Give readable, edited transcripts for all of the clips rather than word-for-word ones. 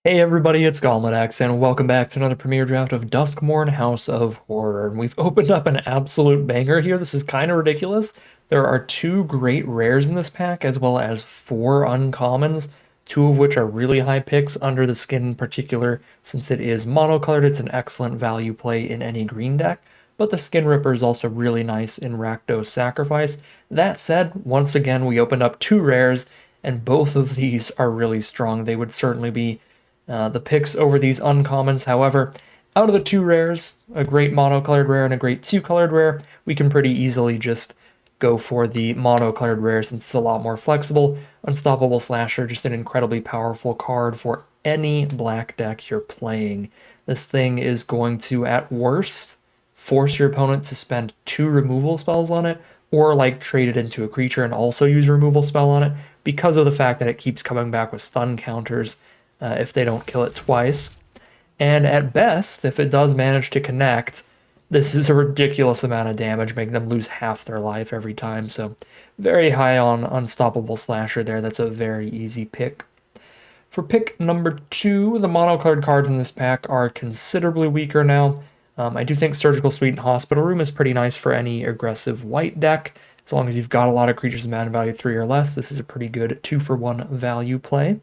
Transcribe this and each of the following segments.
Hey everybody, it's Gauntlet and welcome back to another Premier Draft of Duskmourn House of Horror. And we've opened up an absolute banger here. This is kind of ridiculous. There are two great rares in this pack, as well as four uncommons, two of which are really high picks. Under the Skin in particular, since it is monocolored, it's an excellent value play in any green deck. But the Skin Ripper is also really nice in Rakdos Sacrifice. That said, once again, we opened up two rares, and both of these are really strong. They would certainly be the picks over these uncommons. However, out of the two rares, a great monocolored rare and a great two-colored rare, we can pretty easily just go for the monocolored rare since it's a lot more flexible. Unstoppable Slasher, just an incredibly powerful card for any black deck you're playing. This thing is going to, at worst, force your opponent to spend two removal spells on it, or like trade it into a creature and also use a removal spell on it, because of the fact that it keeps coming back with stun counters if they don't kill it twice. And at best, if it does manage to connect, this is a ridiculous amount of damage, making them lose half their life every time. So very high on Unstoppable Slasher there. That's a very easy pick. For pick number two, the monocolored cards in this pack are considerably weaker now. I do think Surgical Suite and Hospital Room is pretty nice for any aggressive white deck. As long as you've got a lot of creatures of mana value 3 or less, this is a pretty good 2-for-1 value play.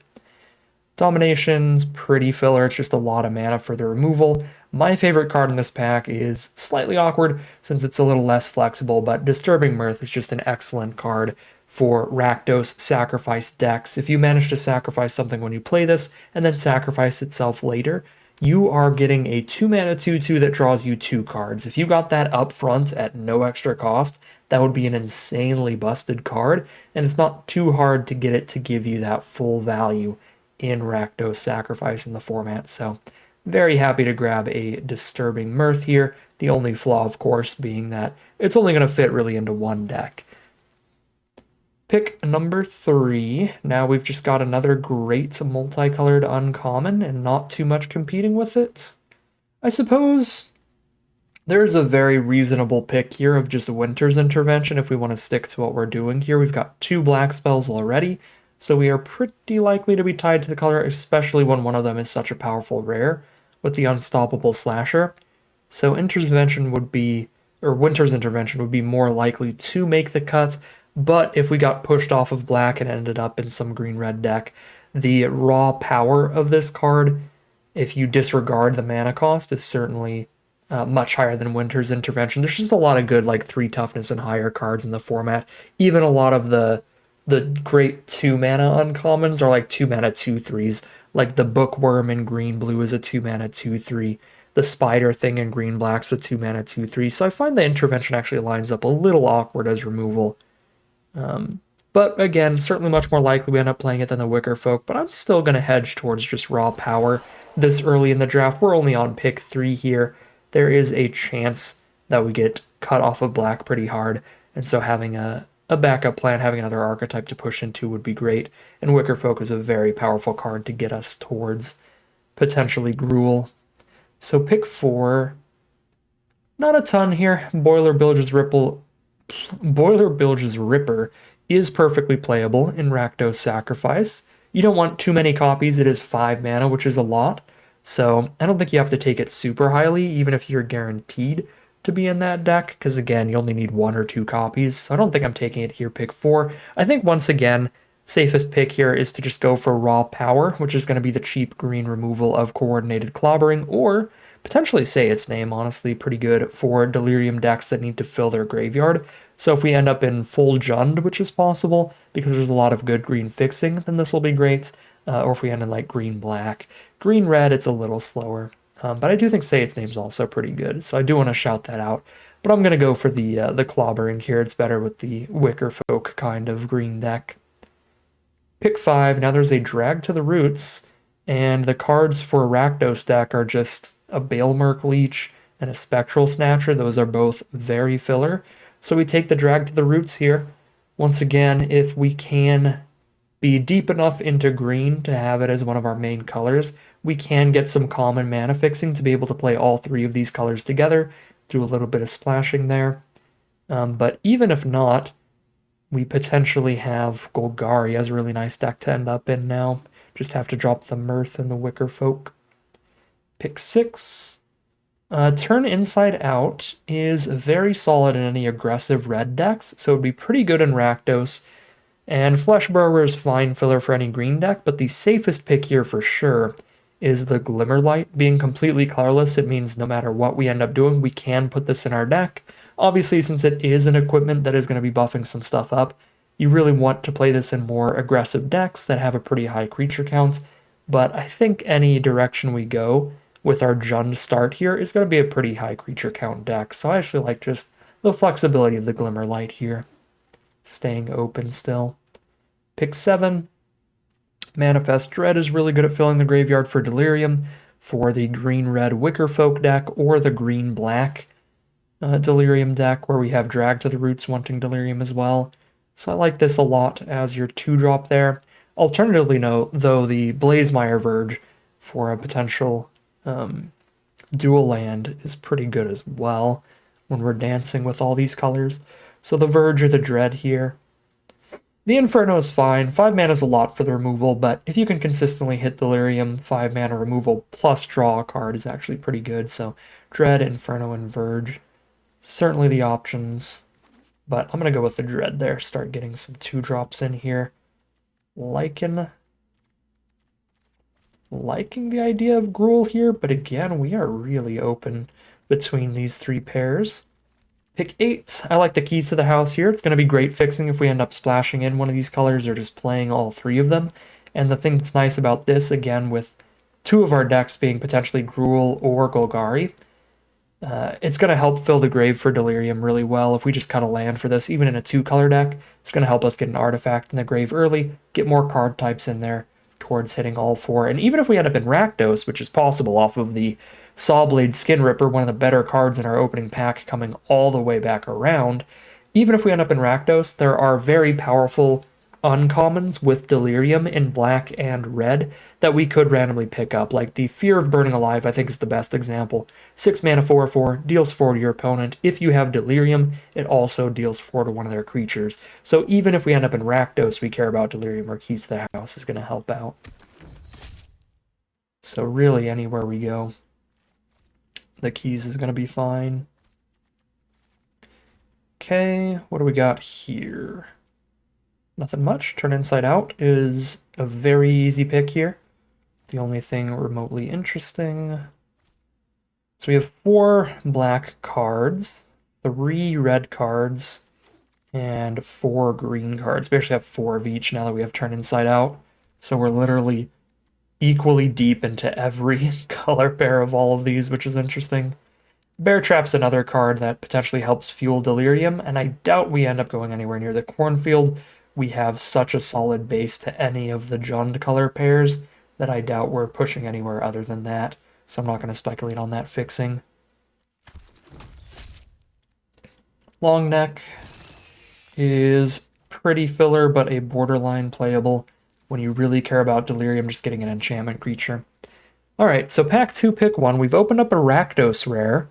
Domination's pretty filler, it's just a lot of mana for the removal. My favorite card in this pack is slightly awkward since it's a little less flexible, but Disturbing Mirth is just an excellent card for Rakdos Sacrifice decks. If you manage to sacrifice something when you play this and then sacrifice itself later, you are getting a 2-mana 2/2 that draws you 2 cards. If you got that up front at no extra cost, that would be an insanely busted card, and it's not too hard to get it to give you that full value in Rakdos Sacrifice in the format, so very happy to grab a Disturbing Mirth here. The only flaw, of course, being that it's only going to fit really into one deck. Pick number three. Now we've just got another great multicolored uncommon and not too much competing with it. I suppose there's a very reasonable pick here of just Winter's Intervention if we want to stick to what we're doing here. We've got two black spells already, so we are pretty likely to be tied to the color, especially when one of them is such a powerful rare with the Unstoppable Slasher. So Intervention would be, or Winter's Intervention would be more likely to make the cut, but if we got pushed off of black and ended up in some green-red deck, the raw power of this card, if you disregard the mana cost, is certainly much higher than Winter's Intervention. There's just a lot of good, like 3 toughness and higher cards in the format. Even a lot of the great 2-mana uncommons are like 2-mana 2/3s. Like the Bookworm in green blue is a 2-mana 2/3. The Spider thing in green black's a 2-mana 2/3. So I find the Intervention actually lines up a little awkward as removal. But again, certainly much more likely we end up playing it than the Wicker Folk, but I'm still going to hedge towards just raw power this early in the draft. We're only on pick 3 here. There is a chance that we get cut off of black pretty hard, and so having a backup plan, having another archetype to push into would be great, and Wicker Folk is a very powerful card to get us towards potentially Gruul. So pick 4, not a ton here. Boiler Bilge's Ripper is perfectly playable in Rakdos Sacrifice. You don't want too many copies, it is 5 mana, which is a lot, so I don't think you have to take it super highly, even if you're guaranteed to be in that deck, because again, you only need 1 or 2 copies, so I don't think I'm taking it here, pick 4. I think once again, safest pick here is to just go for raw power, which is going to be the cheap green removal of Coordinated Clobbering, or potentially say its name, honestly, pretty good for Delirium decks that need to fill their graveyard. So if we end up in full Jund, which is possible, because there's a lot of good green fixing, then this will be great. Or if we end in like green-black. Green-red, it's a little slower. But I do think Say Its Name's also pretty good, so I do want to shout that out. But I'm going to go for the clobbering here. It's better with the Wicker Folk kind of green deck. Pick 5. Now there's a Drag to the Roots, and the cards for a Rakdos deck are just a Balemerc Leech and a Spectral Snatcher. Those are both very filler. So we take the Drag to the Roots here. Once again, if we can be deep enough into green to have it as one of our main colors, we can get some common mana fixing to be able to play all 3 of these colors together, do a little bit of splashing there. But even if not, we potentially have Golgari as a really nice deck to end up in now. Just have to drop the Mirth and the Wicker Folk. Pick 6. Turn Inside Out is very solid in any aggressive red decks, so it would be pretty good in Rakdos. And Fleshburger is fine filler for any green deck, but the safest pick here for sure is the Glimmerlight. Being completely colorless, it means no matter what we end up doing, we can put this in our deck. Obviously, since it is an equipment that is going to be buffing some stuff up, you really want to play this in more aggressive decks that have a pretty high creature count. But I think any direction we go with our Jund start here is going to be a pretty high creature count deck. So I actually like just the flexibility of the Glimmerlight here. Staying open still. Pick 7. Manifest Dread is really good at filling the graveyard for Delirium for the green-red Wickerfolk deck or the green-black Delirium deck where we have Drag to the Roots wanting Delirium as well. So I like this a lot as your 2-drop there. Alternatively, no, though, the Blazemire Verge for a potential dual land is pretty good as well when we're dancing with all these colors. So the Verge or the Dread here. The Inferno is fine. 5 mana is a lot for the removal, but if you can consistently hit Delirium, 5 mana removal plus draw a card is actually pretty good. So Dread, Inferno, and Verge. Certainly the options, but I'm going to go with the Dread there. Start getting some 2-drops in here. Liking the idea of Gruul here, but again, we are really open between these 3 pairs. Pick 8. I like the Keys to the House here. It's going to be great fixing if we end up splashing in one of these colors or just playing all 3 of them. And the thing that's nice about this, again, with 2 of our decks being potentially Gruul or Golgari, it's going to help fill the grave for Delirium really well. If we just cut a land for this, even in a 2-color deck, it's going to help us get an artifact in the grave early, get more card types in there towards hitting all 4. And even if we end up in Rakdos, which is possible off of the Sawblade Skin Ripper, one of the better cards in our opening pack, coming all the way back around. Even if we end up in Rakdos, there are very powerful uncommons with Delirium in black and red that we could randomly pick up. Like the Fear of Burning Alive, I think is the best example. 6 mana 4/4, deals 4 to your opponent. If you have Delirium, it also deals 4 to one of their creatures. So even if we end up in Rakdos, we care about Delirium or Keys to the House is going to help out. So really anywhere we go, the Keys is going to be fine. Okay, what do we got here? Nothing much. Turn Inside Out is a very easy pick here. The only thing remotely interesting. So we have 4 black cards, 3 red cards, and 4 green cards. We actually have 4 of each now that we have Turn Inside Out. So we're literally equally deep into every color pair of all of these, which is interesting. Bear Trap's another card that potentially helps fuel Delirium, and I doubt we end up going anywhere near the Cornfield. We have such a solid base to any of the Jund color pairs that I doubt we're pushing anywhere other than that, so I'm not going to speculate on that fixing. Long Neck is pretty filler, but a borderline playable when you really care about Delirium just getting an enchantment creature. Alright, so pack 2, pick 1. We've opened up a Rakdos rare,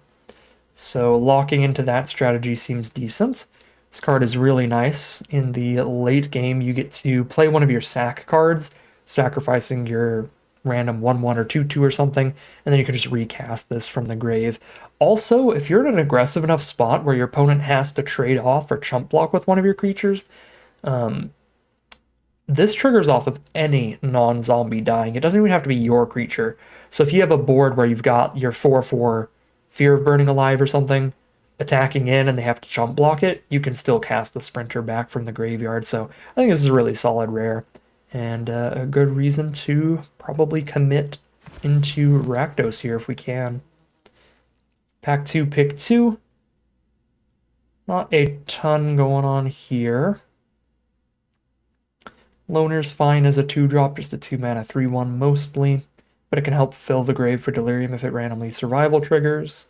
so locking into that strategy seems decent. This card is really nice. In the late game, you get to play one of your sack cards, sacrificing your random 1/1 or 2/2 or something, and then you can just recast this from the grave. Also, if you're in an aggressive enough spot where your opponent has to trade off or chump block with one of your creatures, this triggers off of any non-zombie dying. It doesn't even have to be your creature. So if you have a board where you've got your 4/4 Fear of Burning Alive or something attacking in and they have to chump block it, you can still cast the Sprinter back from the graveyard. So I think this is a really solid rare and a good reason to probably commit into Rakdos here if we can. Pack 2, pick 2. Not a ton going on here. Loner's fine as a 2-drop, just a 2 mana 3/1 mostly, but it can help fill the grave for Delirium if it randomly survival triggers.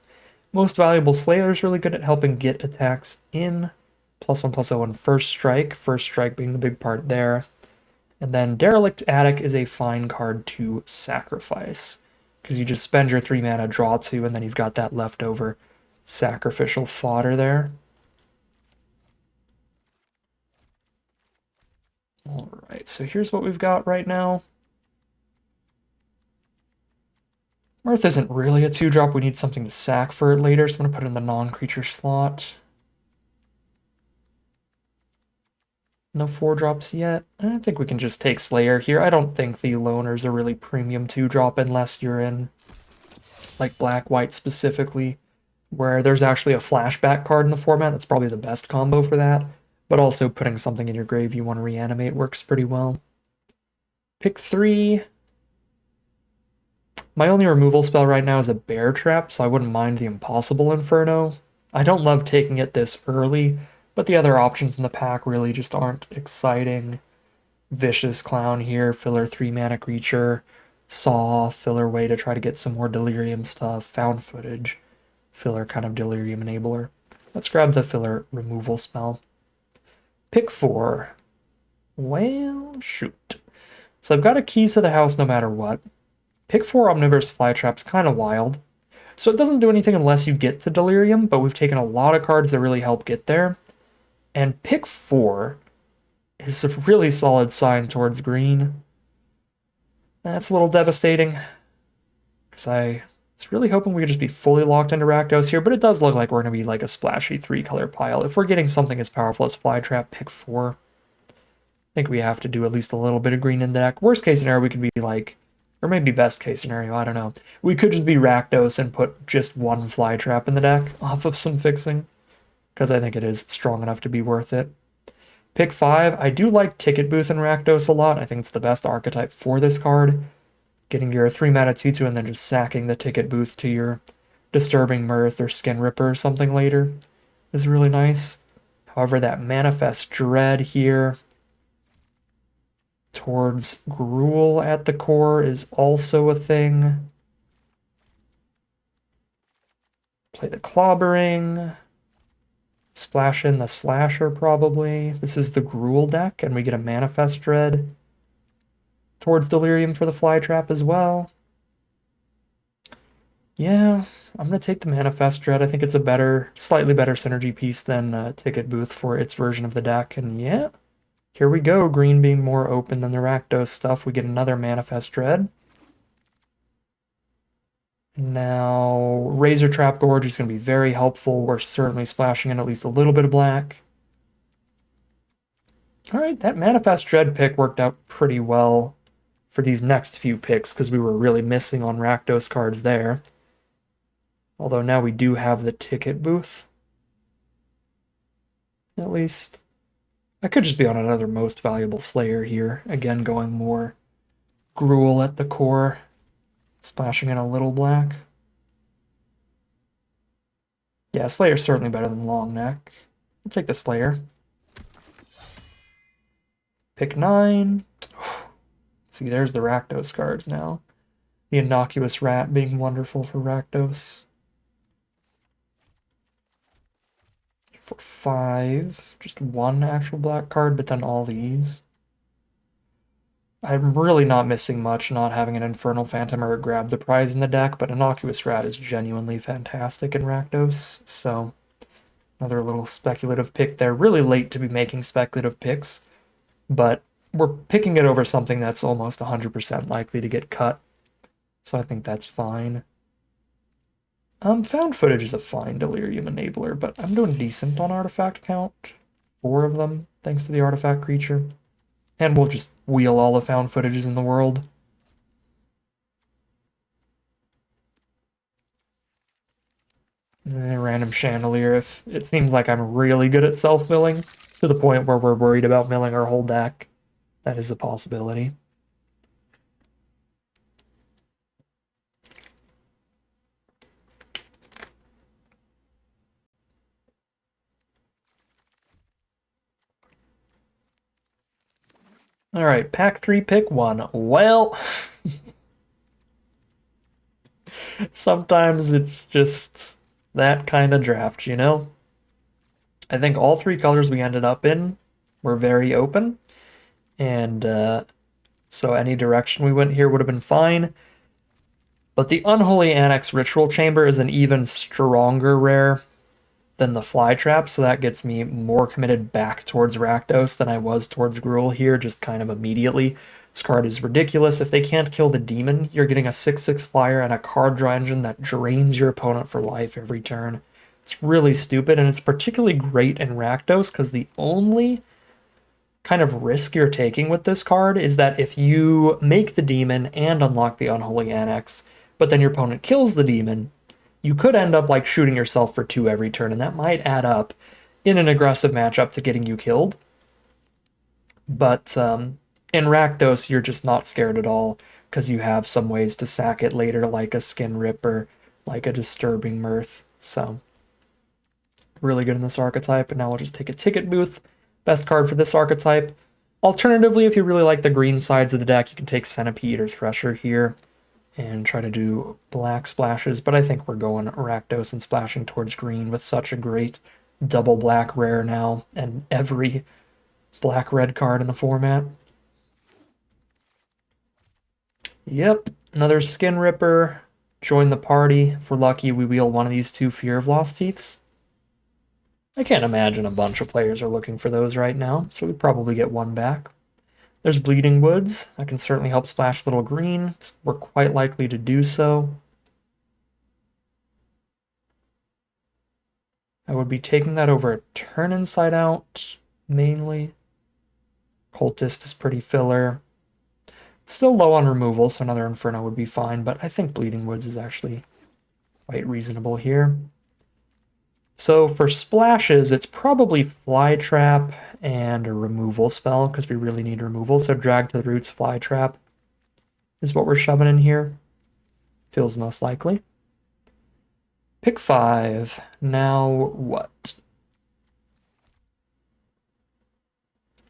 Most Valuable Slayer is really good at helping get attacks in. +1/+0 on first strike being the big part there. And then Derelict Attic is a fine card to sacrifice, because you just spend your 3 mana, draw 2, and then you've got that leftover sacrificial fodder there. Alright, so here's what we've got right now. Mirth isn't really a 2-drop. We need something to sack for it later, so I'm going to put it in the non-creature slot. No 4-drops yet. I think we can just take Slayer here. I don't think the loners are really premium 2-drop unless you're in like black-white specifically, where there's actually a flashback card in the format. That's probably the best combo for that. But also putting something in your grave you want to reanimate works pretty well. Pick 3. My only removal spell right now is a Bear Trap, so I wouldn't mind the Impossible Inferno. I don't love taking it this early, but the other options in the pack really just aren't exciting. Vicious Clown here, filler 3-mana creature. Saw, filler way to try to get some more Delirium stuff. Found Footage, filler kind of Delirium enabler. Let's grab the filler removal spell. Pick 4. Well, shoot. So I've got a Keys to the House no matter what. Pick 4 Omnivorous Flytrap's kind of wild. So it doesn't do anything unless you get to Delirium, but we've taken a lot of cards that really help get there. And pick 4 is a really solid sign towards green. That's a little devastating, because I was really hoping we could just be fully locked into Rakdos here, but it does look like we're going to be like a splashy 3-color pile. If we're getting something as powerful as Flytrap, pick 4. I think we have to do at least a little bit of green in the deck. Worst case scenario, we could be like, or maybe best case scenario, I don't know. We could just be Rakdos and put just one Flytrap in the deck off of some fixing, because I think it is strong enough to be worth it. Pick 5, I do like Ticket Booth and Rakdos a lot. I think it's the best archetype for this card. Getting your 3-mana 2/2 and then just sacking the Ticket Booth to your Disturbing Mirth or Skin Ripper or something later is really nice. However, that Manifest Dread here towards Gruul at the core is also a thing. Play the Clobbering. Splash in the Slasher, probably. This is the Gruul deck, and we get a Manifest Dread towards Delirium for the Flytrap as well. Yeah, I'm going to take the Manifest Dread. I think it's a slightly better synergy piece than Ticket Booth for its version of the deck, and yeah, here we go. Green being more open than the Rakdos stuff. We get another Manifest Dread. Now, Razor Trap Gorge is going to be very helpful. We're certainly splashing in at least a little bit of black. All right, that Manifest Dread pick worked out pretty well for these next few picks because we were really missing on Rakdos cards there. Although now we do have the Ticket Booth. At least. I could just be on another Most Valuable Slayer here. Again, going more Gruul at the core. Splashing in a little black. Yeah, Slayer's certainly better than Longneck. We'll take the Slayer. Pick 9. See, there's the Rakdos cards now. The Innocuous Rat being wonderful for Rakdos. For 5. Just one actual black card, but then all these. I'm really not missing much not having an Infernal Phantom or a Grab the Prize in the deck, but Innocuous Rat is genuinely fantastic in Rakdos, so another little speculative pick there. Really late to be making speculative picks, but we're picking it over something that's almost 100% likely to get cut, so I think that's fine. Found Footage is a fine Delirium enabler, but I'm doing decent on artifact count. 4 of them, thanks to the artifact creature. And we'll just wheel all the found footages in the world. Random Chandelier, if it seems like I'm really good at self-milling, to the point where we're worried about milling our whole deck, that is a possibility. All right, pack 3, pick 1. Well, sometimes it's just that kind of draft, you know? I think all 3 colors we ended up in were very open, and so any direction we went here would have been fine. But the Unholy Annex Ritual Chamber is an even stronger rare than the Flytrap, so that gets me more committed back towards Rakdos than I was towards Gruul here, just kind of immediately. This card is ridiculous. If they can't kill the demon, you're getting a 6/6 flyer and a card draw engine that drains your opponent for life every turn. It's really stupid, and it's particularly great in Rakdos because the only kind of risk you're taking with this card is that if you make the demon and unlock the Unholy Annex, but then your opponent kills the demon, you could end up like shooting yourself for 2 every turn, and that might add up in an aggressive matchup to getting you killed. But in Rakdos, you're just not scared at all because you have some ways to sack it later, like a Skin Ripper, like a Disturbing Mirth. So really good in this archetype. And now we'll just take a Ticket Booth. Best card for this archetype. Alternatively, if you really like the green sides of the deck, you can take Centipede or Thresher here and try to do black splashes. But I think we're going Rakdos and splashing towards green with such a great double black rare now and every black-red card in the format. Yep, another Skin Ripper. Join the party. If we're lucky, we wheel one of these 2 Fear of Lost Teeths. I can't imagine a bunch of players are looking for those right now, so we probably get 1 back. There's Bleeding Woods. That can certainly help splash little green. We're quite likely to do so. I would be taking that over a Turn Inside Out, mainly. Cultist is pretty filler. Still low on removal, so another Inferno would be fine, but I think Bleeding Woods is actually quite reasonable here. So for splashes, it's probably Fly Trap and a removal spell, because we really need removal. So Drag to the Roots, Fly Trap is what we're shoving in here. Feels most likely. Pick 5. Now what?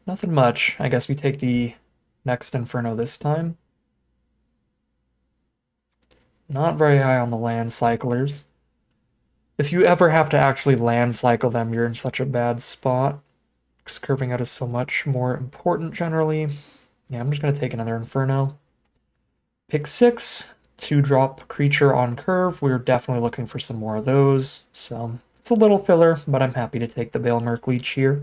Nothing much. I guess we take the next Inferno this time. Not very high on the land cyclers. If you ever have to actually land cycle them, you're in such a bad spot. Because curving out is so much more important generally. Yeah, I'm just going to take another Inferno. Pick 6. 2-drop creature on curve. We're definitely looking for some more of those. So it's a little filler, but I'm happy to take the Bale Merc Leech here.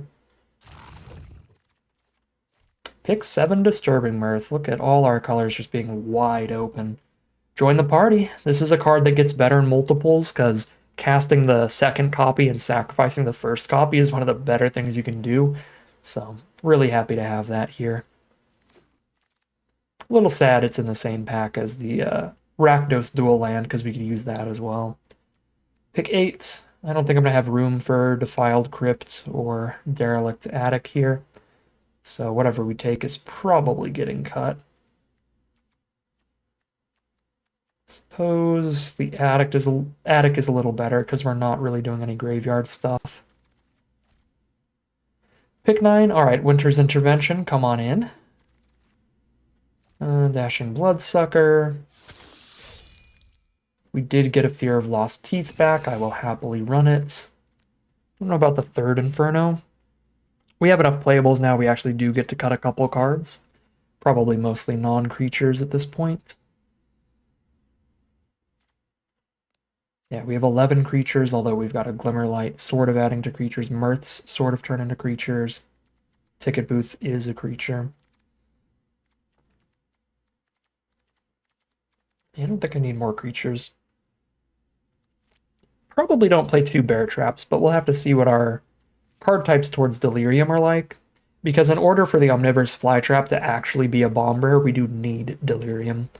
Pick 7, Disturbing Mirth. Look at all our colors just being wide open. Join the party. This is a card that gets better in multiples because casting the second copy and sacrificing the first copy is one of the better things you can do. So really happy to have that here. A little sad it's in the same pack as the Rakdos dual land because we could use that as well. Pick 8. I don't think I'm going to have room for Defiled Crypt or Derelict Attic here. So whatever we take is probably getting cut. Suppose the attic is a little better because we're not really doing any graveyard stuff. Pick 9. All right, Winter's Intervention. Come on in. Dashing Bloodsucker. We did get a Fear of Lost Teeth back. I will happily run it. I don't know about the third Inferno. We have enough playables now. We actually do get to cut a couple cards. Probably mostly non-creatures at this point. Yeah, we have 11 creatures, although we've got a Glimmerlight sort of adding to creatures. Mirths sort of turn into creatures. Ticket Booth is a creature. I don't think I need more creatures. Probably don't play 2 Bear Traps, but we'll have to see what our card types towards Delirium are like. Because in order for the Omnivorous Flytrap to actually be a bomb rare, we do need Delirium.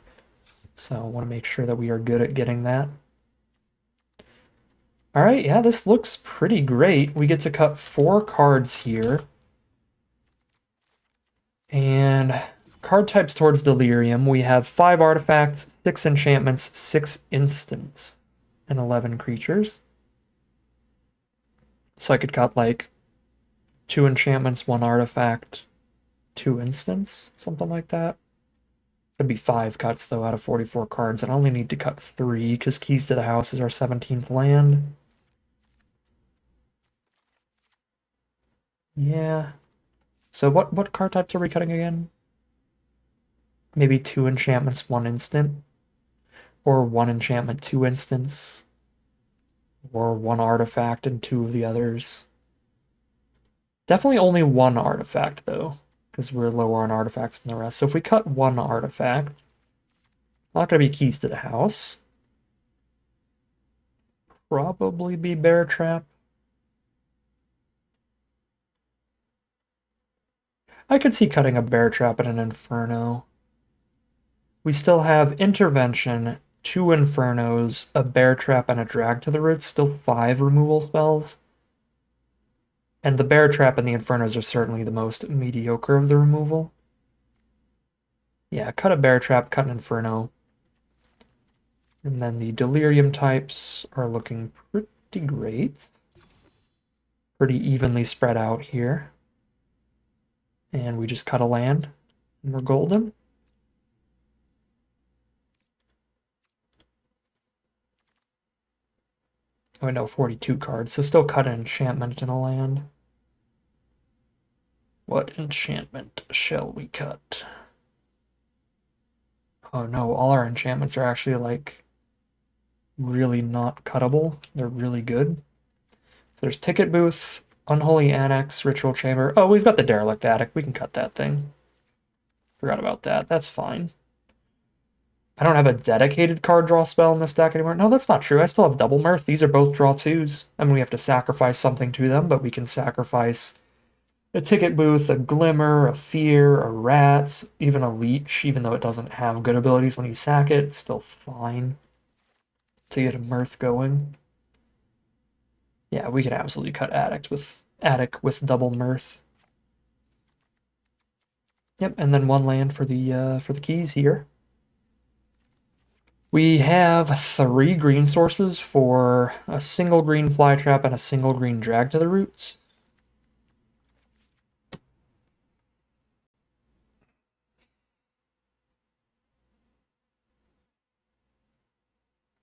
So I want to make sure that we are good at getting that. Alright, yeah, this looks pretty great. We get to cut 4 cards here. And card types towards Delirium. We have 5 artifacts, 6 enchantments, 6 instants, and 11 creatures. So I could cut like 2 enchantments, 1 artifact, 2 instants, something like that. It'd be 5 cuts though out of 44 cards, and I only need to cut 3 because Keys to the House is our 17th land. Yeah. So what card types are we cutting again? Maybe 2 enchantments, 1 instant. Or 1 enchantment, 2 instants. Or 1 artifact and 2 of the others. Definitely only 1 artifact, though. because we're lower on artifacts than the rest. So if we cut one artifact, not going to be keys to the house. Probably be Bear Trap. I could see cutting a Bear Trap and an Inferno. We still have Intervention, 2 Infernos, a Bear Trap, and a Drag to the Roots. Still 5 removal spells. And the Bear Trap and the Infernos are certainly the most mediocre of the removal. Yeah, cut a Bear Trap, cut an Inferno. And then the Delirium types are looking pretty great. Pretty evenly spread out here. And we just cut a land, and we're golden. Oh, no, 42 cards, so still cut an enchantment and a land. What enchantment shall we cut? Oh no, all our enchantments are actually, like, really not cuttable. They're really good. So there's Ticket Booth, Unholy Annex, Ritual Chamber. Oh, we've got the Derelict Attic. We can cut that thing. Forgot about that. That's fine. I don't have a dedicated card draw spell in this deck anymore. No, that's not true. I still have Double Mirth. These are both draw 2s. I mean, we have to sacrifice something to them, but we can sacrifice a Ticket Booth, a Glimmer, a Fear, a Rats, even a Leech, even though it doesn't have good abilities when you sack it. It's still fine to get a Mirth going. Yeah, we can absolutely cut Attic with Double Mirth. Yep, and then one land for the keys here. We have 3 green sources for a single green Fly Trap and a single green Drag to the Roots.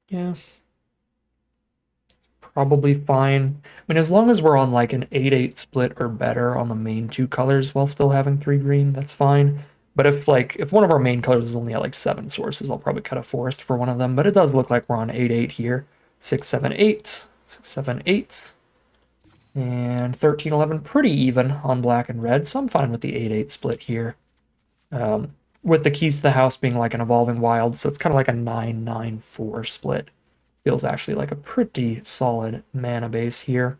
Yeah. Probably fine. I mean, as long as we're on like an 8-8 split or better on the main 2 colors while still having 3 green, that's fine. But if one of our main colors is only at like 7 sources, I'll probably cut a forest for one of them. But it does look like we're on 8-8 here. 6, 7, 8, 6, 7, 8, and 13, 11, pretty even on black and red. So I'm fine with the 8-8 split here. With the keys to the house being like an evolving wild, so it's kind of like a 9-9-4 split. Feels actually like a pretty solid mana base here.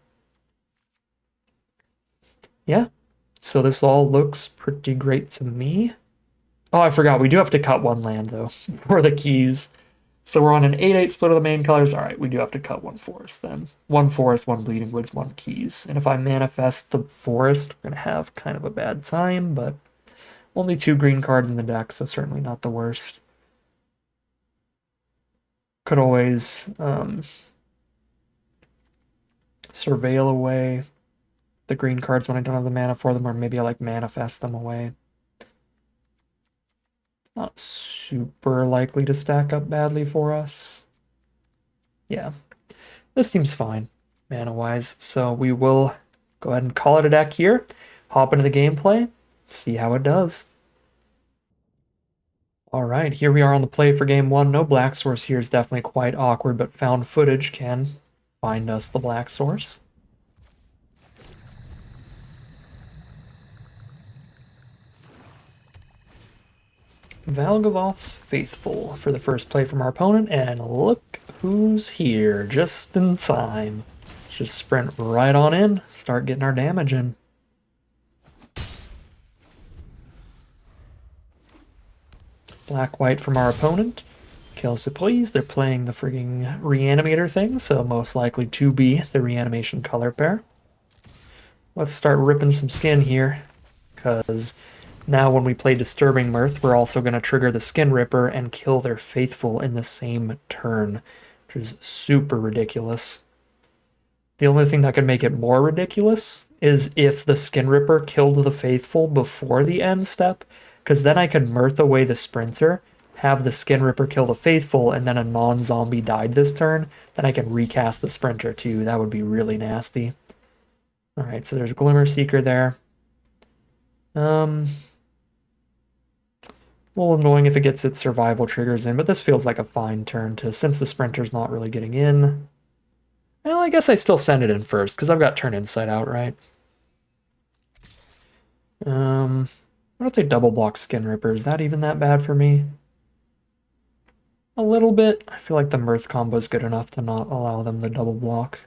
Yeah, so this all looks pretty great to me. Oh, I forgot, we do have to cut one land, though, for the keys. So we're on an 8-8 split of the main colors. All right, we do have to cut one forest, then. One forest, one Bleeding Woods, one keys. And if I manifest the forest, we're going to have kind of a bad time, but only 2 green cards in the deck, so certainly not the worst. Could always surveil away the green cards when I don't have the mana for them, or maybe I like manifest them away. Not super likely to stack up badly for us. Yeah, this seems fine mana-wise, so we will go ahead and call it a deck here, hop into the gameplay, see how it does. All right, here we are on the play for game 1. No black source here is definitely quite awkward, but found footage can find us the black source. Valgavoth's Faithful for the first play from our opponent, and look who's here, just in time. Let's just sprint right on in, start getting our damage in. Black-white from our opponent. Kill so please, they're playing the frigging Reanimator thing, so most likely to be the Reanimation color pair. Let's start ripping some skin here, because now when we play Disturbing Mirth, we're also going to trigger the Skin Ripper and kill their Faithful in the same turn, which is super ridiculous. The only thing that could make it more ridiculous is if the Skin Ripper killed the Faithful before the end step, because then I could Mirth away the Sprinter, have the Skin Ripper kill the Faithful, and then a non-zombie died this turn, then I can recast the Sprinter too. That would be really nasty. Alright, so there's Glimmer Seeker there. A little annoying if it gets its survival triggers in, but this feels like a fine turn to, since the Sprinter's not really getting in. Well, I guess I still send it in first, because I've got Turn Insight out, right? What if they double block Skin Ripper? Is that even that bad for me? A little bit. I feel like the Mirth combo is good enough to not allow them to double block.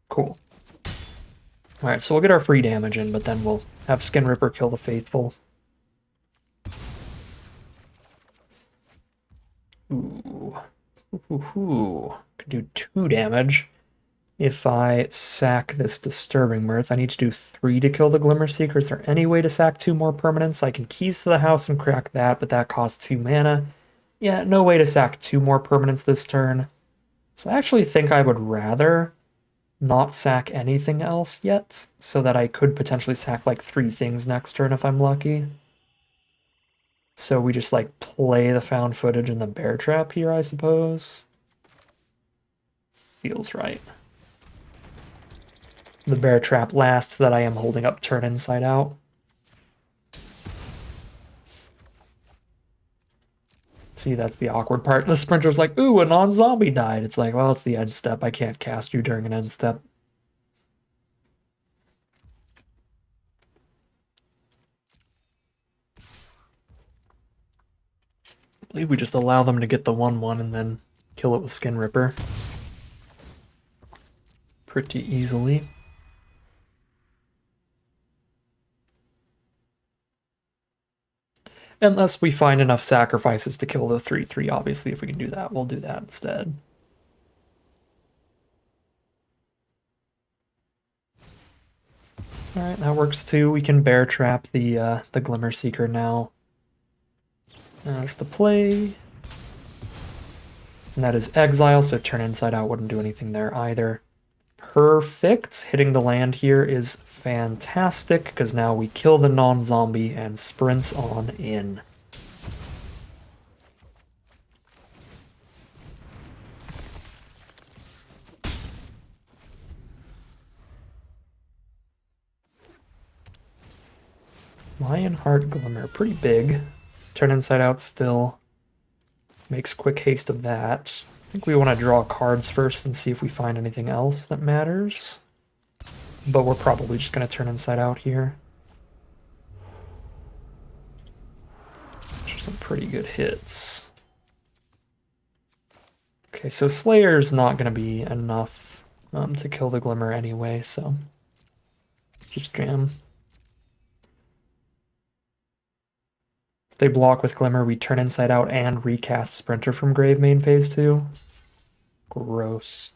Cool. Alright, so we'll get our free damage in, but then we'll have Skin Ripper kill the Faithful. Ooh. Ooh. Could do 2 damage. If I sack this Disturbing Mirth, I need to do 3 to kill the Glimmer Seeker. Is there any way to sack 2 more permanents? I can Keys to the House and crack that, but that costs 2 mana. Yeah, no way to sack 2 more permanents this turn. So I actually think I would rather not sack anything else yet, so that I could potentially sack like 3 things next turn if I'm lucky. So we just like play the Found Footage and the Bear Trap here, I suppose. Feels right. The Bear Trap lasts that I am holding up turn inside out. See, that's the awkward part. The Sprinter's like, ooh, a non-zombie died. It's like, well, it's the end step. I can't cast you during an end step. I believe we just allow them to get the 1/1 and then kill it with Skin Ripper. Pretty easily. Unless we find enough sacrifices to kill the 3/3, obviously, if we can do that, we'll do that instead. Alright, that works too. We can Bear Trap the Glimmer Seeker now. That's the play. And that is Exile, so turn inside out wouldn't do anything there either. Perfect. Hitting the land here is fantastic, because now we kill the non-zombie and sprints on in. Lionheart Glimmer, pretty big. Turn inside out still. Makes quick haste of that. I think we want to draw cards first and see if we find anything else that matters. But we're probably just going to turn inside out here. Which are some pretty good hits. Okay, so Slayer's not going to be enough to kill the Glimmer anyway, so just jam. If they block with Glimmer, we turn inside out and recast Sprinter from Grave main phase 2. Gross.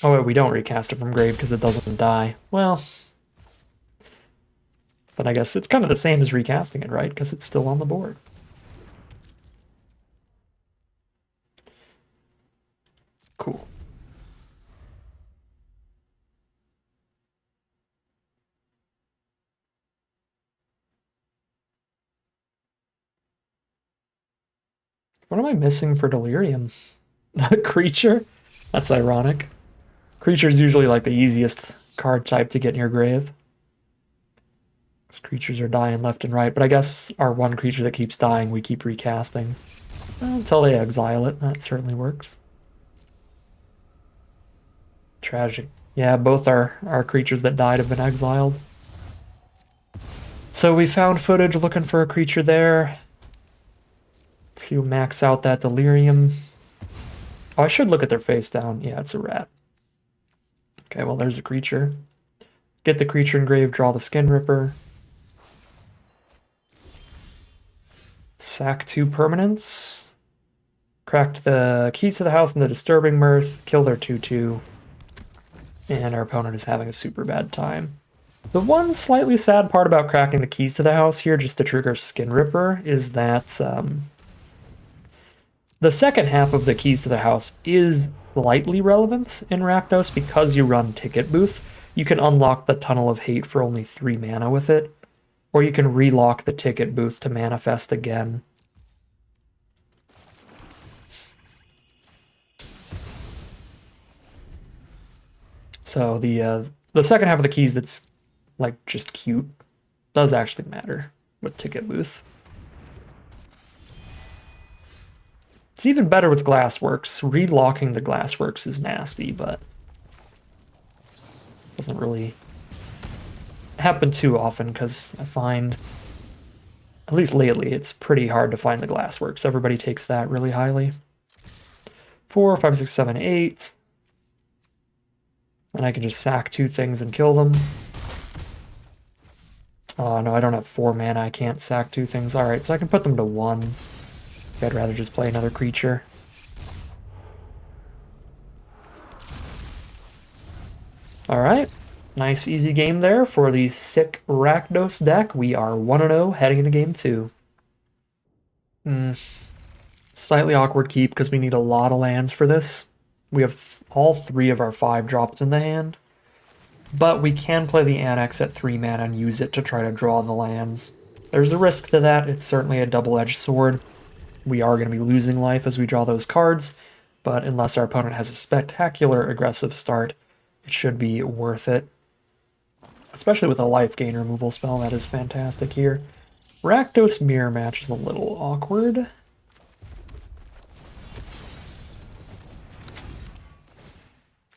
Oh wait, we don't recast it from Grave because it doesn't die. Well, then I guess it's kind of the same as recasting it, right? Because it's still on the board. Cool. What am I missing for Delirium? A creature? That's ironic. Creature's usually like the easiest card type to get in your grave. Because creatures are dying left and right, but I guess our one creature that keeps dying we keep recasting. Until they exile it, that certainly works. Tragic. Yeah, both our creatures that died have been exiled. So we found footage looking for a creature there. To max out that Delirium. Oh, I should look at their face down. Yeah, it's a rat. Okay, well, there's a creature. Get the creature in grave, draw the Skin Ripper. Sack 2 permanents. Cracked the Keys to the House and the Disturbing Mirth. Kill their 2/2. And our opponent is having a super bad time. The one slightly sad part about cracking the Keys to the House here, just to trigger Skin Ripper, is that the second half of the Keys to the House is slightly relevant in Rakdos because you run Ticket Booth. You can unlock the Tunnel of Hate for only 3 mana with it, or you can relock the Ticket Booth to manifest again. So the second half of the keys that's like just cute does actually matter with Ticket Booth. It's even better with Glassworks. Relocking the Glassworks is nasty, but Doesn't really happen too often because I find, at least lately, it's pretty hard to find the glassworks. Everybody takes that really highly. 4, 5, 6, 7, 8. And I can just sack 2 things and kill them. Oh, no, I don't have 4 mana. I can't sack 2 things. Alright, so I can put them to 1. I'd rather just play another creature. Alright, nice easy game there for the sick Rakdos deck. We are 1-0 heading into game 2. Slightly awkward keep because we need a lot of lands for this. We have all 3 of our 5 drops in the hand. But we can play the Annex at 3 mana and use it to try to draw the lands. There's a risk to that. It's certainly a double-edged sword. We are going to be losing life as we draw those cards, but unless our opponent has a spectacular aggressive start, it should be worth it. Especially with a life gain removal spell, that is fantastic here. Rakdos Mirror Match is a little awkward.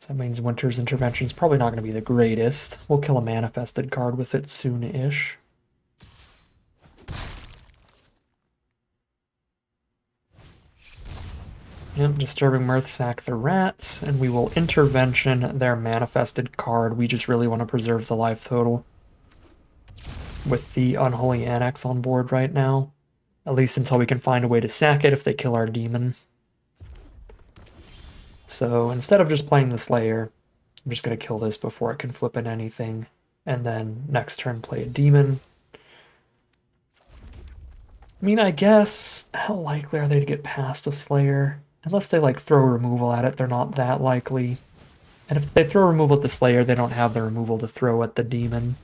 That means Winter's Intervention is probably not going to be the greatest. We'll kill a manifested card with it soon-ish. Yep, Disturbing Mirth, sack the rats, and we will intervention their manifested card. We just really want to preserve the life total with the Unholy Annex on board right now. At least until we can find a way to sack it if they kill our demon. So instead of just playing the Slayer, I'm just going to kill this before it can flip in anything. And then next turn play a demon. I mean, I guess, how likely are they to get past a Slayer? Unless they like throw removal at it, they're not that likely. And if they throw removal at the Slayer, they don't have the removal to throw at the demon.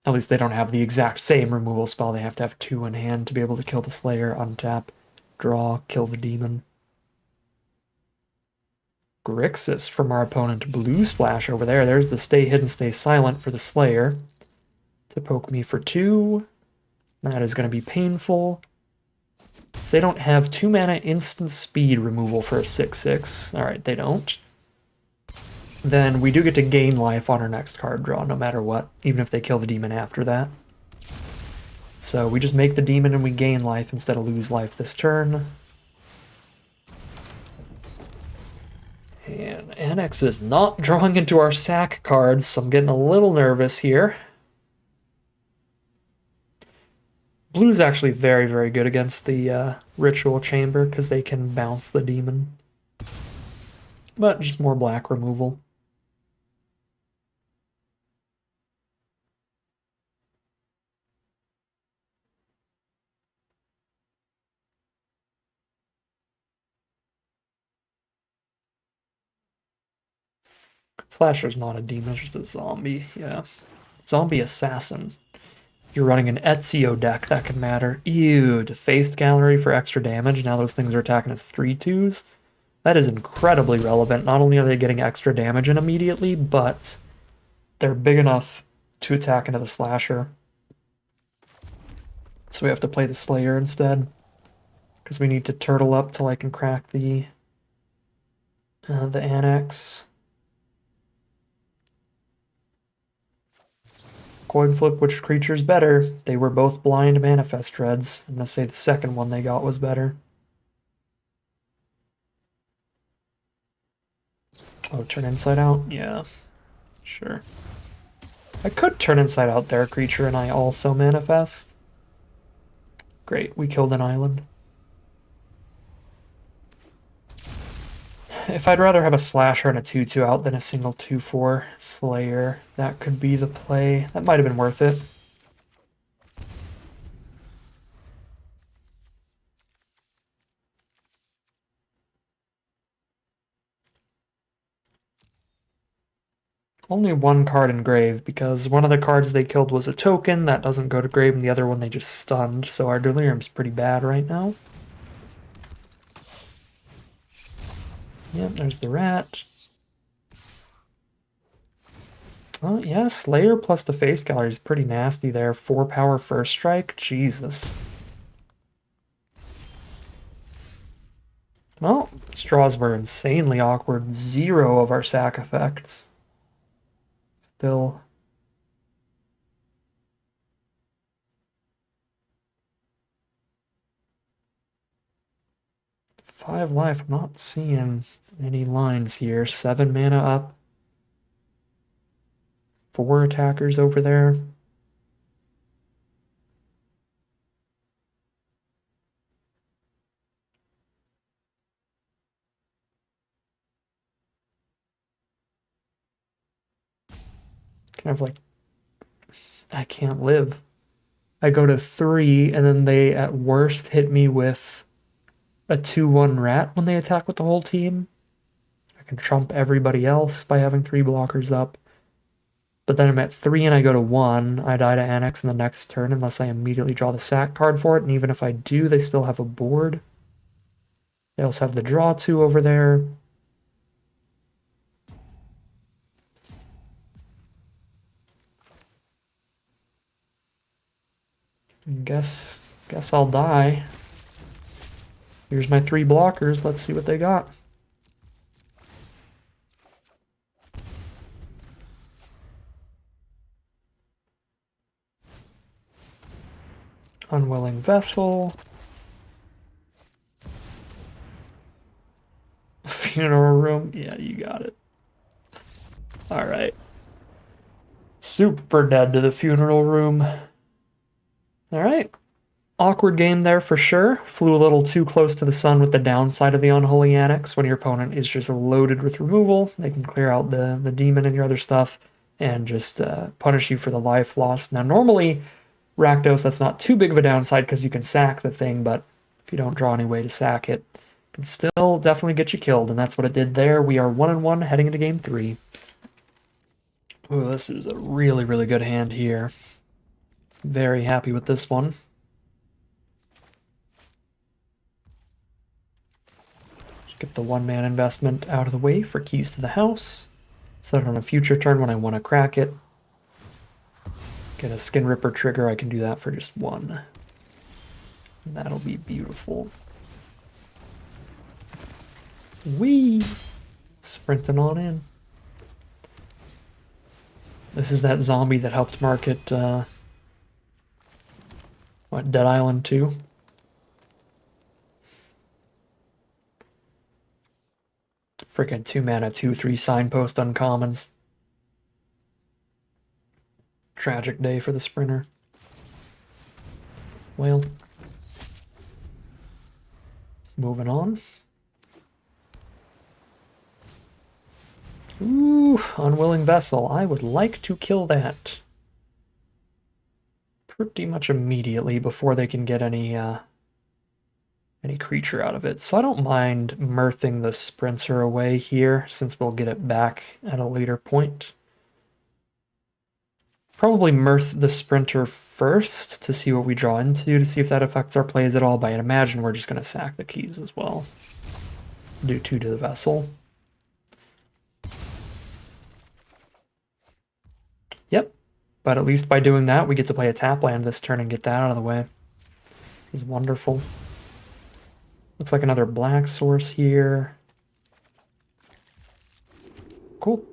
At least they don't have the exact same removal spell. They have to have 2 in hand to be able to kill the Slayer, untap, draw, kill the demon. Grixis from our opponent. Blue splash over there. There's the stay hidden, stay silent for the Slayer. To poke me for 2. That is going to be painful. If they don't have 2 mana instant speed removal for a 6/6. Alright, they don't. Then we do get to gain life on our next card draw, no matter what, even if they kill the demon after that. So we just make the demon and we gain life instead of lose life this turn. And Annex is not drawing into our sack cards, so I'm getting a little nervous here. Blue's actually very, very good against the Ritual Chamber because they can bounce the demon. But just more black removal. Slasher's not a demon, it's just a zombie, yeah. Zombie assassin. If you're running an Ezio deck, that can matter. Ew, Defaced Gallery for extra damage. Now those things are attacking as 3/2s. That is incredibly relevant. Not only are they getting extra damage in immediately, but they're big enough to attack into the Slasher. So we have to play the Slayer instead. Because we need to turtle up till I can crack the Annex. Coin flip, which creature's better? They were both blind manifest dreads. I'm gonna say the second one they got was better. Oh, turn inside out? Yeah, sure. I could turn inside out their creature and I also manifest. Great, we killed an island. If I'd rather have a Slasher and a 2/2 out than a single 2/4 Slayer, that could be the play. That might have been worth it. Only 1 card in grave, because one of the cards they killed was a token. That doesn't go to grave, and the other one they just stunned, so our Delirium's pretty bad right now. Yep, there's the rat. Oh, yeah, Slayer plus the Face Gallery is pretty nasty there. 4 power first strike? Jesus. Well, let's draws were insanely awkward. 0 of our sack effects. Still. Five life. I'm not seeing any lines here. 7 mana up. 4 attackers over there. Kind of like, I can't live. I go to 3, and then they at worst hit me with a 2/1 rat when they attack with the whole team. I can trump everybody else by having 3 blockers up. But then I'm at 3 and I go to 1. I die to Annex in the next turn unless I immediately draw the sack card for it. And even if I do, they still have a board. They also have the draw 2 over there. Guess I'll die. Here's my 3 blockers. Let's see what they got. Unwilling Vessel. Funeral Room. Yeah, you got it. All right. Super dead to the Funeral Room. All right. Awkward game there for sure. Flew a little too close to the sun with the downside of the Unholy Annex. When your opponent is just loaded with removal, they can clear out the demon and your other stuff and just punish you for the life lost. Now, normally, Rakdos, that's not too big of a downside because you can sack the thing, but if you don't draw any way to sack it, it can still definitely get you killed, and that's what it did there. We are 1-1 heading into game 3. Ooh, this is a really, really good hand here. Very happy with this one. Get the 1-man investment out of the way for keys to the house, so that on a future turn when I want to crack it, get a Skin Ripper trigger, I can do that for just 1. And that'll be beautiful. Whee! Sprinting on in. This is that zombie that helped market, Dead Island 2? Freaking 2 mana, 2/3 signpost uncommons. Tragic day for the sprinter. Well, moving on. Ooh, Unwilling Vessel. I would like to kill that pretty much immediately before they can get any creature out of it. So I don't mind mirthing the sprinter away here, since we'll get it back at a later point. Probably mirth the sprinter first to see what we draw into, to see if that affects our plays at all, but I'd imagine we're just going to sack the keys as well. Do 2 to the vessel. Yep, but at least by doing that, we get to play a tap land this turn and get that out of the way. It's wonderful. Looks like another black source here. Cool.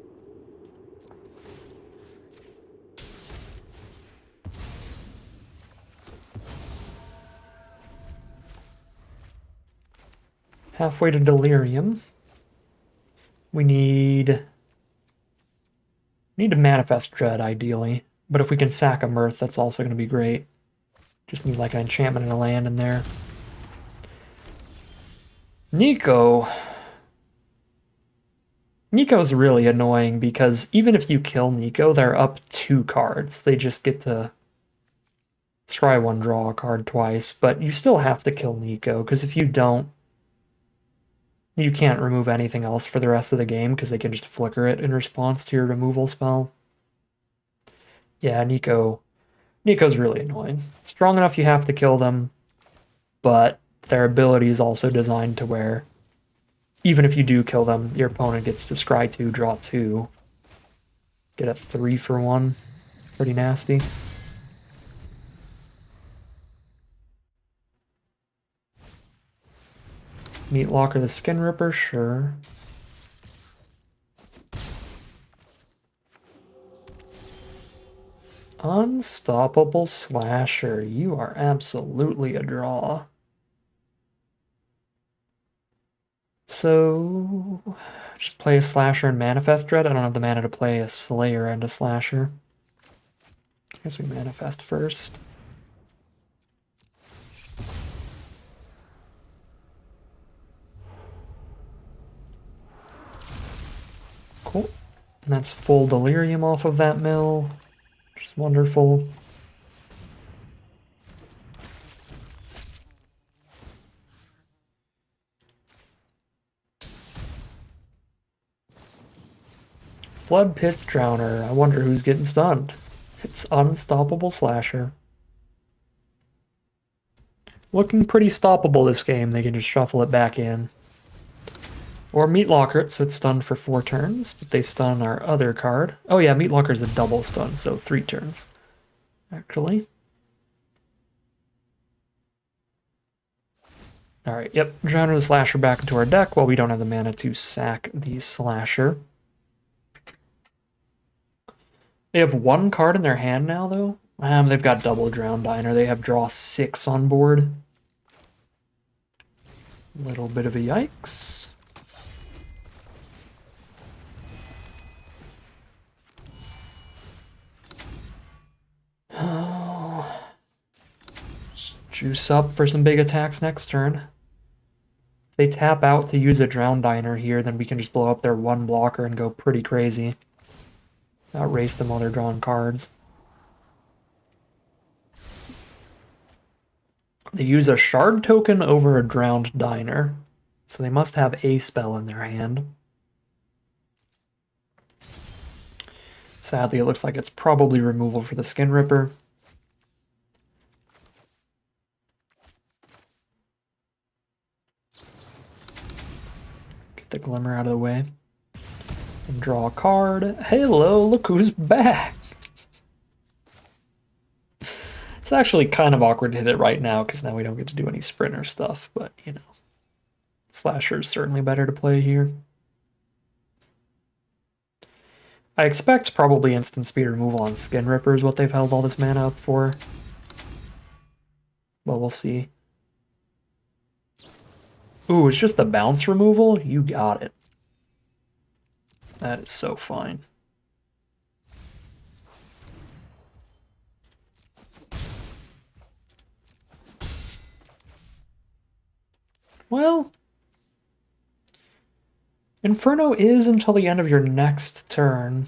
Halfway to Delirium. We need to manifest Dread, ideally. But if we can sack a Mirth, that's also going to be great. Just need like an enchantment and a land in there. Nico's really annoying because even if you kill Nico, they're up 2 cards. They just get to scry 1, draw a card twice, but you still have to kill Nico, because if you don't, you can't remove anything else for the rest of the game, because they can just flicker it in response to your removal spell. Yeah, Nico's really annoying. Strong enough you have to kill them, but their ability is also designed to where even if you do kill them, your opponent gets to scry 2, draw 2, get a 3 for 1. Pretty nasty. Meat Locker the Skin Ripper, sure. Unstoppable Slasher, you are absolutely a draw. So, just play a Slasher and Manifest Dread. I don't have the mana to play a Slayer and a Slasher. I guess we Manifest first. Cool. And that's full Delirium off of that mill, which is wonderful. Flood Pit's Drowner. I wonder who's getting stunned. It's Unstoppable Slasher. Looking pretty stoppable this game. They can just shuffle it back in. Or Meat Locker it, so it's stunned for 4 turns, but they stun our other card. Oh yeah, Meat Locker's a double stun, so 3 turns, actually. Alright, yep, Drowner the Slasher back into our deck while we don't have the mana to sack the Slasher. They have 1 card in their hand now, though. They've got double Drown Diner. They have draw 6 on board. Little bit of a yikes. Oh. Juice up for some big attacks next turn. If they tap out to use a Drown Diner here, then we can just blow up their 1 blocker and go pretty crazy. Outrace them while they're drawing cards. They use a Shard token over a Drowned Diner, so they must have a spell in their hand. Sadly, it looks like it's probably removal for the Skin Ripper. Get the Glimmer out of the way. And draw a card. Hello, look who's back! It's actually kind of awkward to hit it right now, because now we don't get to do any sprinter stuff, but, you know. Slasher is certainly better to play here. I expect probably instant speed removal on Skin Ripper is what they've held all this mana up for. But we'll see. Ooh, it's just the bounce removal? You got it. That is so fine. Well, Inferno is until the end of your next turn.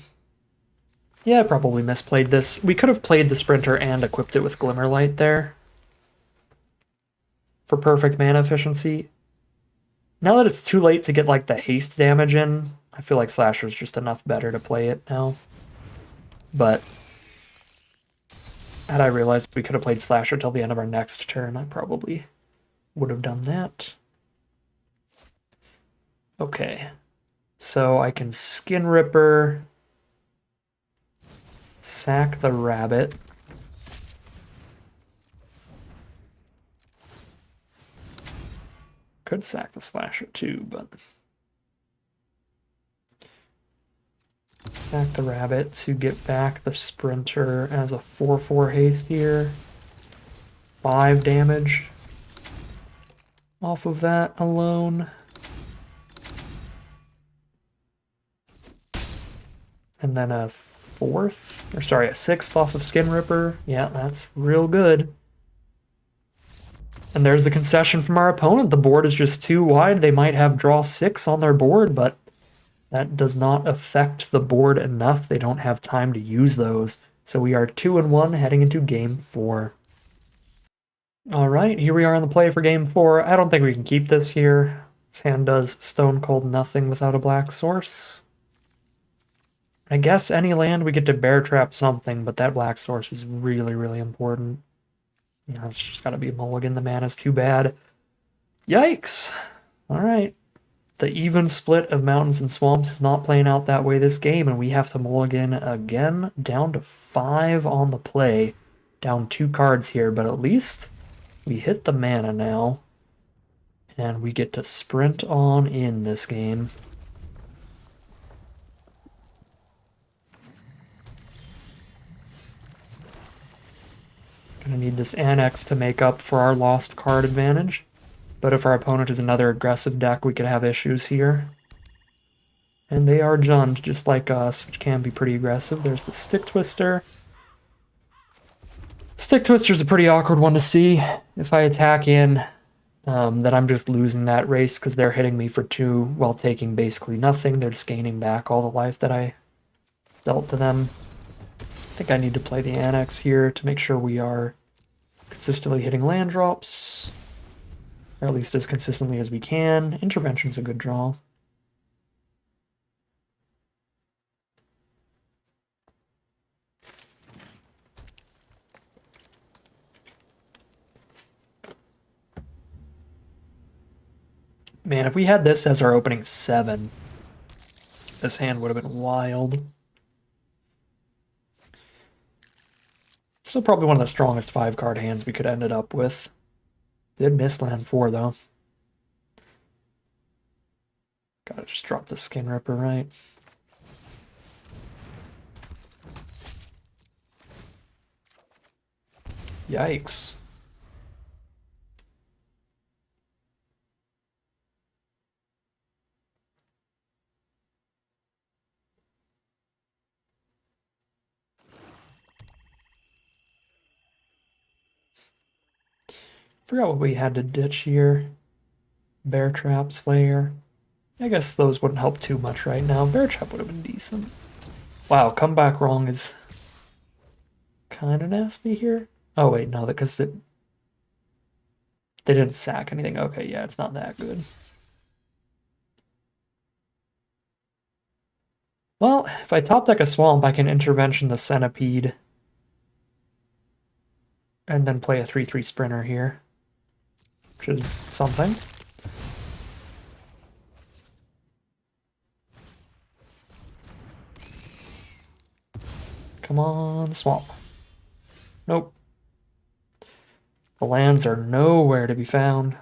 Yeah, I probably misplayed this. We could have played the Sprinter and equipped it with Glimmerlight there for perfect mana efficiency. Now that it's too late to get like the haste damage in, I feel like Slasher's just enough better to play it now. But had I realized we could have played Slasher till the end of our next turn, I probably would have done that. Okay, so I can Skin Ripper, sack the rabbit. Could sack the Slasher too, but sack the rabbit to get back the Sprinter as a 4/4 haste here. 5 damage off of that alone. And then a 6th off of Skin Ripper. Yeah, that's real good. And there's the concession from our opponent. The board is just too wide. They might have draw 6 on their board, but that does not affect the board enough. They don't have time to use those. So we are 2-1 heading into game 4. All right, here we are on the play for game 4. I don't think we can keep this here. This hand does Stone Cold nothing without a black source. I guess any land we get to bear trap something, but that black source is really, really important. Yeah, it's just gotta be a mulligan. The mana's too bad. Yikes! Alright. The even split of mountains and swamps is not playing out that way this game, and we have to mulligan again, down to 5 on the play. Down 2 cards here, but at least we hit the mana now. And we get to sprint on in this game. Gonna need this Annex to make up for our lost card advantage. But if our opponent is another aggressive deck, we could have issues here. And they are Jund, just like us, which can be pretty aggressive. There's the Stick Twister. Stick Twister's a pretty awkward one to see. If I attack in, then I'm just losing that race because they're hitting me for 2 while taking basically nothing. They're just gaining back all the life that I dealt to them. I think I need to play the Annex here to make sure we are consistently hitting land drops. Or at least as consistently as we can. Intervention's a good draw. Man, if we had this as our opening 7, this hand would have been wild. Still probably one of the strongest 5-card hands we could have ended up with. Did miss land 4, though. Gotta just drop the Skin Ripper, right? Yikes. Forgot what we had to ditch here. Bear Trap, Slayer. I guess those wouldn't help too much right now. Bear Trap would have been decent. Wow, come back wrong is kind of nasty here. Oh wait, no, because they didn't sack anything. Okay, yeah, it's not that good. Well, if I top deck a Swamp, I can Intervention the Centipede. And then play a 3/3 Sprinter here. Which is something. Come on, Swamp. Nope. The lands are nowhere to be found.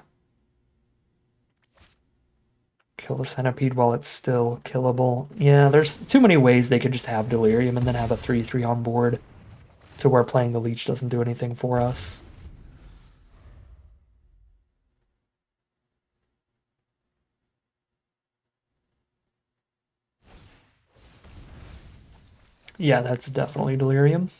Kill the Centipede while it's still killable. Yeah, there's too many ways they could just have Delirium and then have a 3/3 on board to where playing the Leech doesn't do anything for us. Yeah, that's definitely Delirium.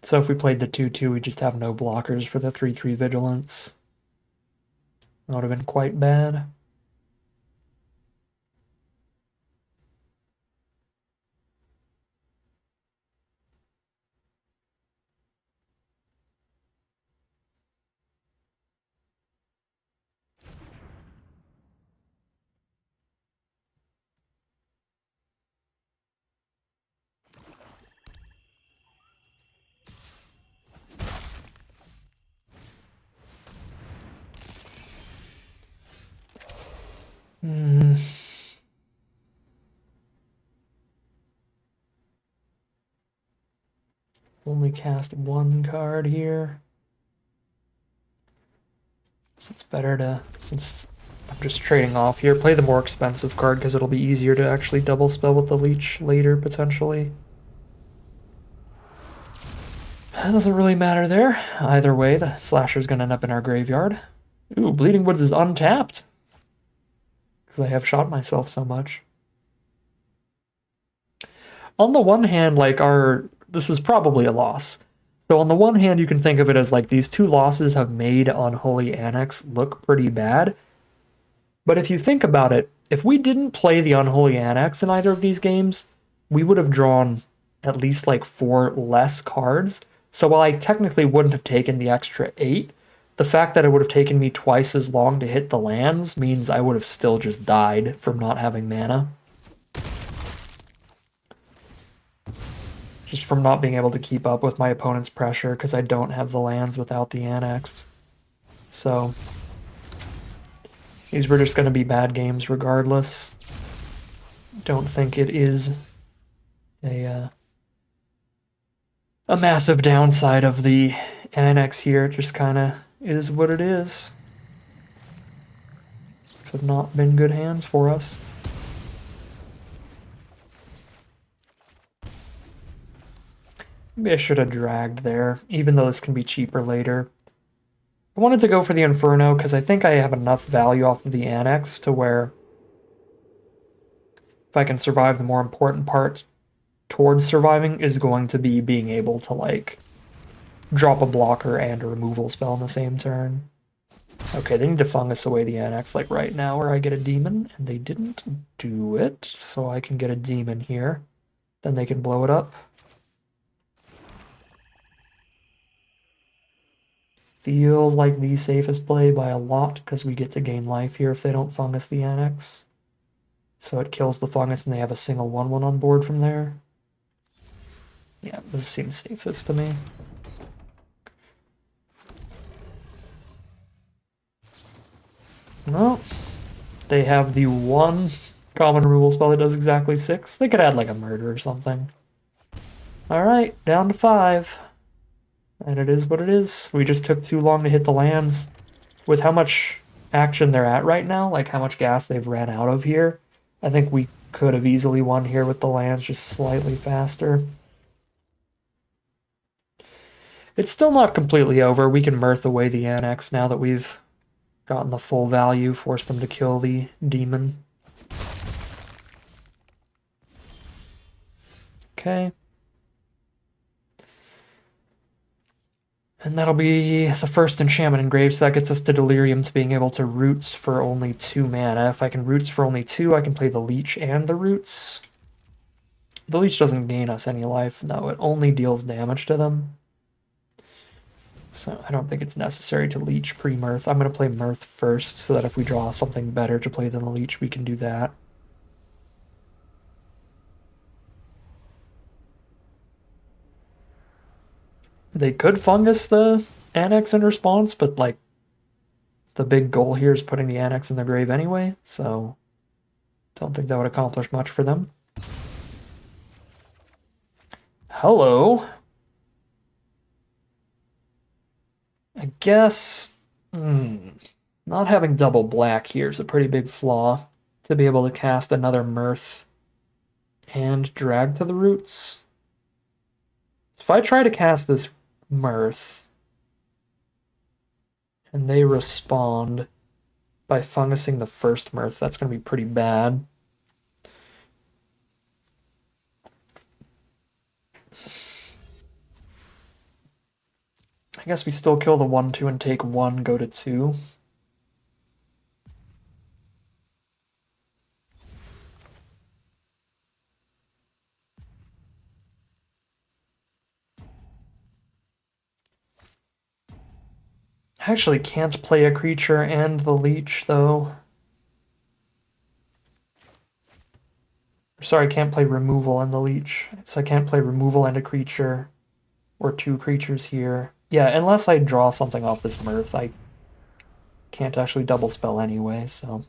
So if we played the 2/2, we just have no blockers for the 3/3 Vigilance. That would have been quite bad. Only cast 1 card here. So it's better to, since I'm just trading off here, play the more expensive card because it'll be easier to actually double spell with the Leech later, potentially. That doesn't really matter there. Either way, the Slasher's gonna end up in our graveyard. Ooh, Bleeding Woods is untapped. Because I have shot myself so much. On the one hand, like, this is probably a loss. So on the one hand, you can think of it as like these 2 losses have made Unholy Annex look pretty bad. But if you think about it, if we didn't play the Unholy Annex in either of these games, we would have drawn at least like 4 less cards. So while I technically wouldn't have taken the extra 8, the fact that it would have taken me twice as long to hit the lands means I would have still just died from not having mana. Just from not being able to keep up with my opponent's pressure because I don't have the lands without the Annex. So these were just going to be bad games regardless. Don't think it is a massive downside of the Annex here. It just kind of is what it is. These have not been good hands for us. Maybe I should have dragged there, even though this can be cheaper later. I wanted to go for the Inferno because I think I have enough value off of the Annex to where if I can survive, the more important part towards surviving is going to be being able to, like, drop a blocker and a removal spell in the same turn. Okay, they need to fungus away the Annex, like, right now, or I get a demon, and they didn't do it, so I can get a demon here. Then they can blow it up. Feels like the safest play by a lot, because we get to gain life here if they don't fungus the Annex. So it kills the fungus and they have a single 1/1 on board from there. Yeah, this seems safest to me. Well, they have the one common removal spell that does exactly 6. They could add like a murder or something. Alright, down to 5. And it is what it is. We just took too long to hit the lands. With how much action they're at right now, like how much gas they've ran out of here, I think we could have easily won here with the lands just slightly faster. It's still not completely over. We can mirth away the Annex now that we've gotten the full value, force them to kill the demon. Okay. And that'll be the first enchantment engraved, so that gets us to Delirium to being able to Roots for only 2 mana. If I can Roots for only 2, I can play the Leech and the Roots. The Leech doesn't gain us any life, no, it only deals damage to them. So I don't think it's necessary to Leech pre-Mirth. I'm going to play Mirth first, so that if we draw something better to play than the Leech, we can do that. They could fungus the Annex in response, but, like, the big goal here is putting the Annex in the grave anyway, so don't think that would accomplish much for them. Hello. I guess not having double black here is a pretty big flaw. To be able to cast another Mirth and drag to the Roots. If I try to cast this Mirth and they respond by fungusing the first Mirth, that's going to be pretty bad. I guess we still kill the 1/2 and take 1, go to 2. I actually can't play a creature and the Leech, though. Sorry, I can't play removal and the Leech. So I can't play removal and a creature, or 2 creatures here. Yeah, unless I draw something off this Mirth, I can't actually double spell anyway, so.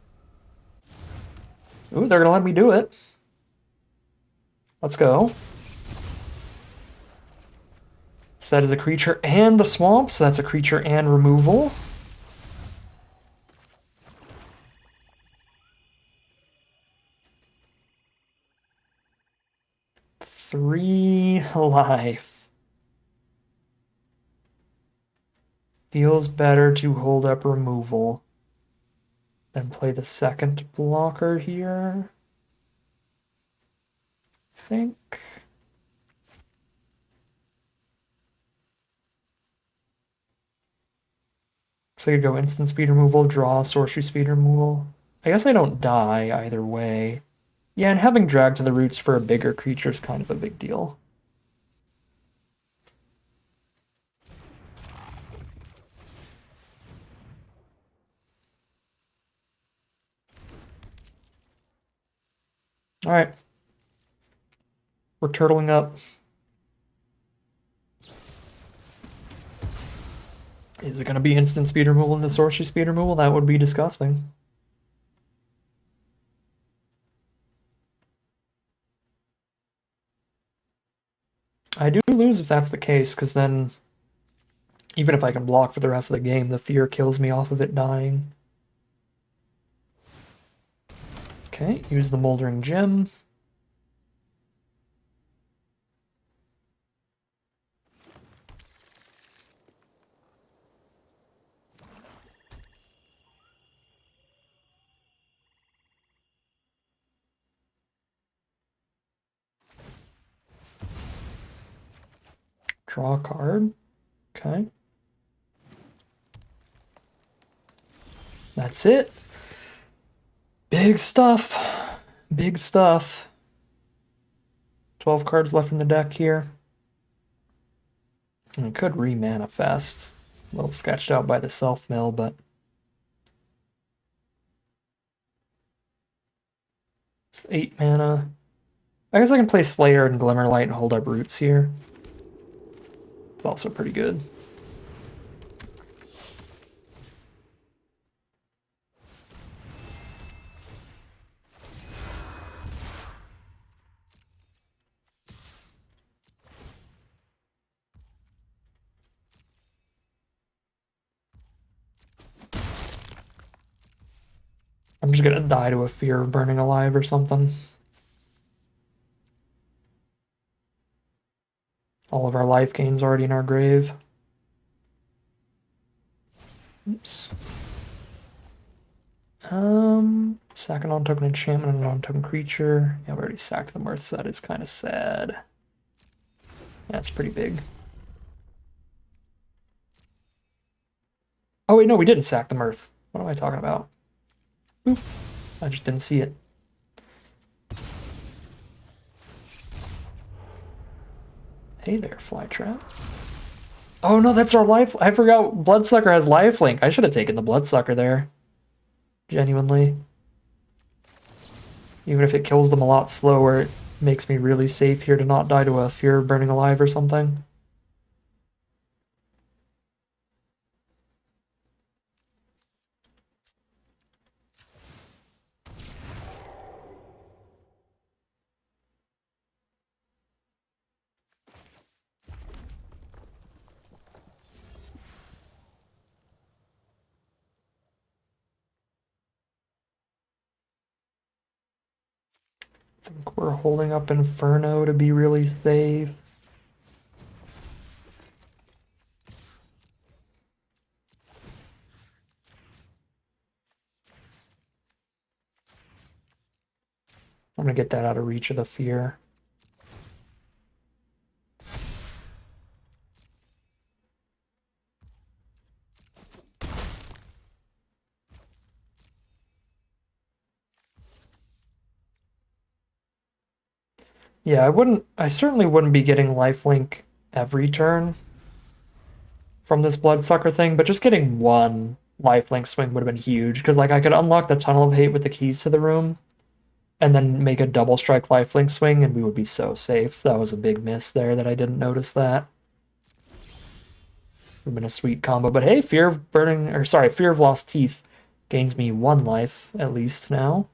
Ooh, they're gonna let me do it. Let's go. So that is a creature and the swamp, so that's a creature and removal. Three life. Feels better to hold up removal than play the second blocker here. I think. So I could go instant speed removal, draw sorcery speed removal. I guess I don't die either way. Yeah, and having drag to the Roots for a bigger creature is kind of a big deal. Alright. We're turtling up. Is it going to be instant speed removal into sorcery speed removal? That would be disgusting. I do lose if that's the case, because then Even if I can block for the rest of the game, the fear kills me off of it dying. Okay, use the Moldering Gem. Draw a card. Okay. That's it. Big stuff. Big stuff. 12 cards left in the deck here. I could re-manifest. A little sketched out by the self-mill, but... It's 8 mana. I guess I can play Slayer and Glimmerlight and hold up Roots here. It's also pretty good. I'm just gonna die to a Fear of Burning Alive or something. All of our life gain's already in our grave. Oops. Sack a non-token enchantment and a non-token creature. Yeah, we already sacked the Mirth, so that is kind of sad. Yeah, it's pretty big. Oh wait, no, we didn't sack the Mirth. What am I talking about? Oop, I just didn't see it. Hey there, Flytrap. Oh no, that's our life. I forgot Bloodsucker has lifelink. I should have taken the Bloodsucker there. Genuinely. Even if it kills them a lot slower, it makes me really safe here to not die to a Fear of Burning Alive or something. I think we're holding up Inferno to be really safe. I'm gonna get that out of reach of the Fear. Yeah, I certainly wouldn't be getting lifelink every turn from this Bloodsucker thing, but just getting one lifelink swing would have been huge, because like I could unlock the Tunnel of Hate with the keys to the room, and then make a double strike lifelink swing, and we would be so safe. That was a big miss there that I didn't notice that. Would have been a sweet combo, but hey, Fear of Lost Teeth gains me 1 life at least now.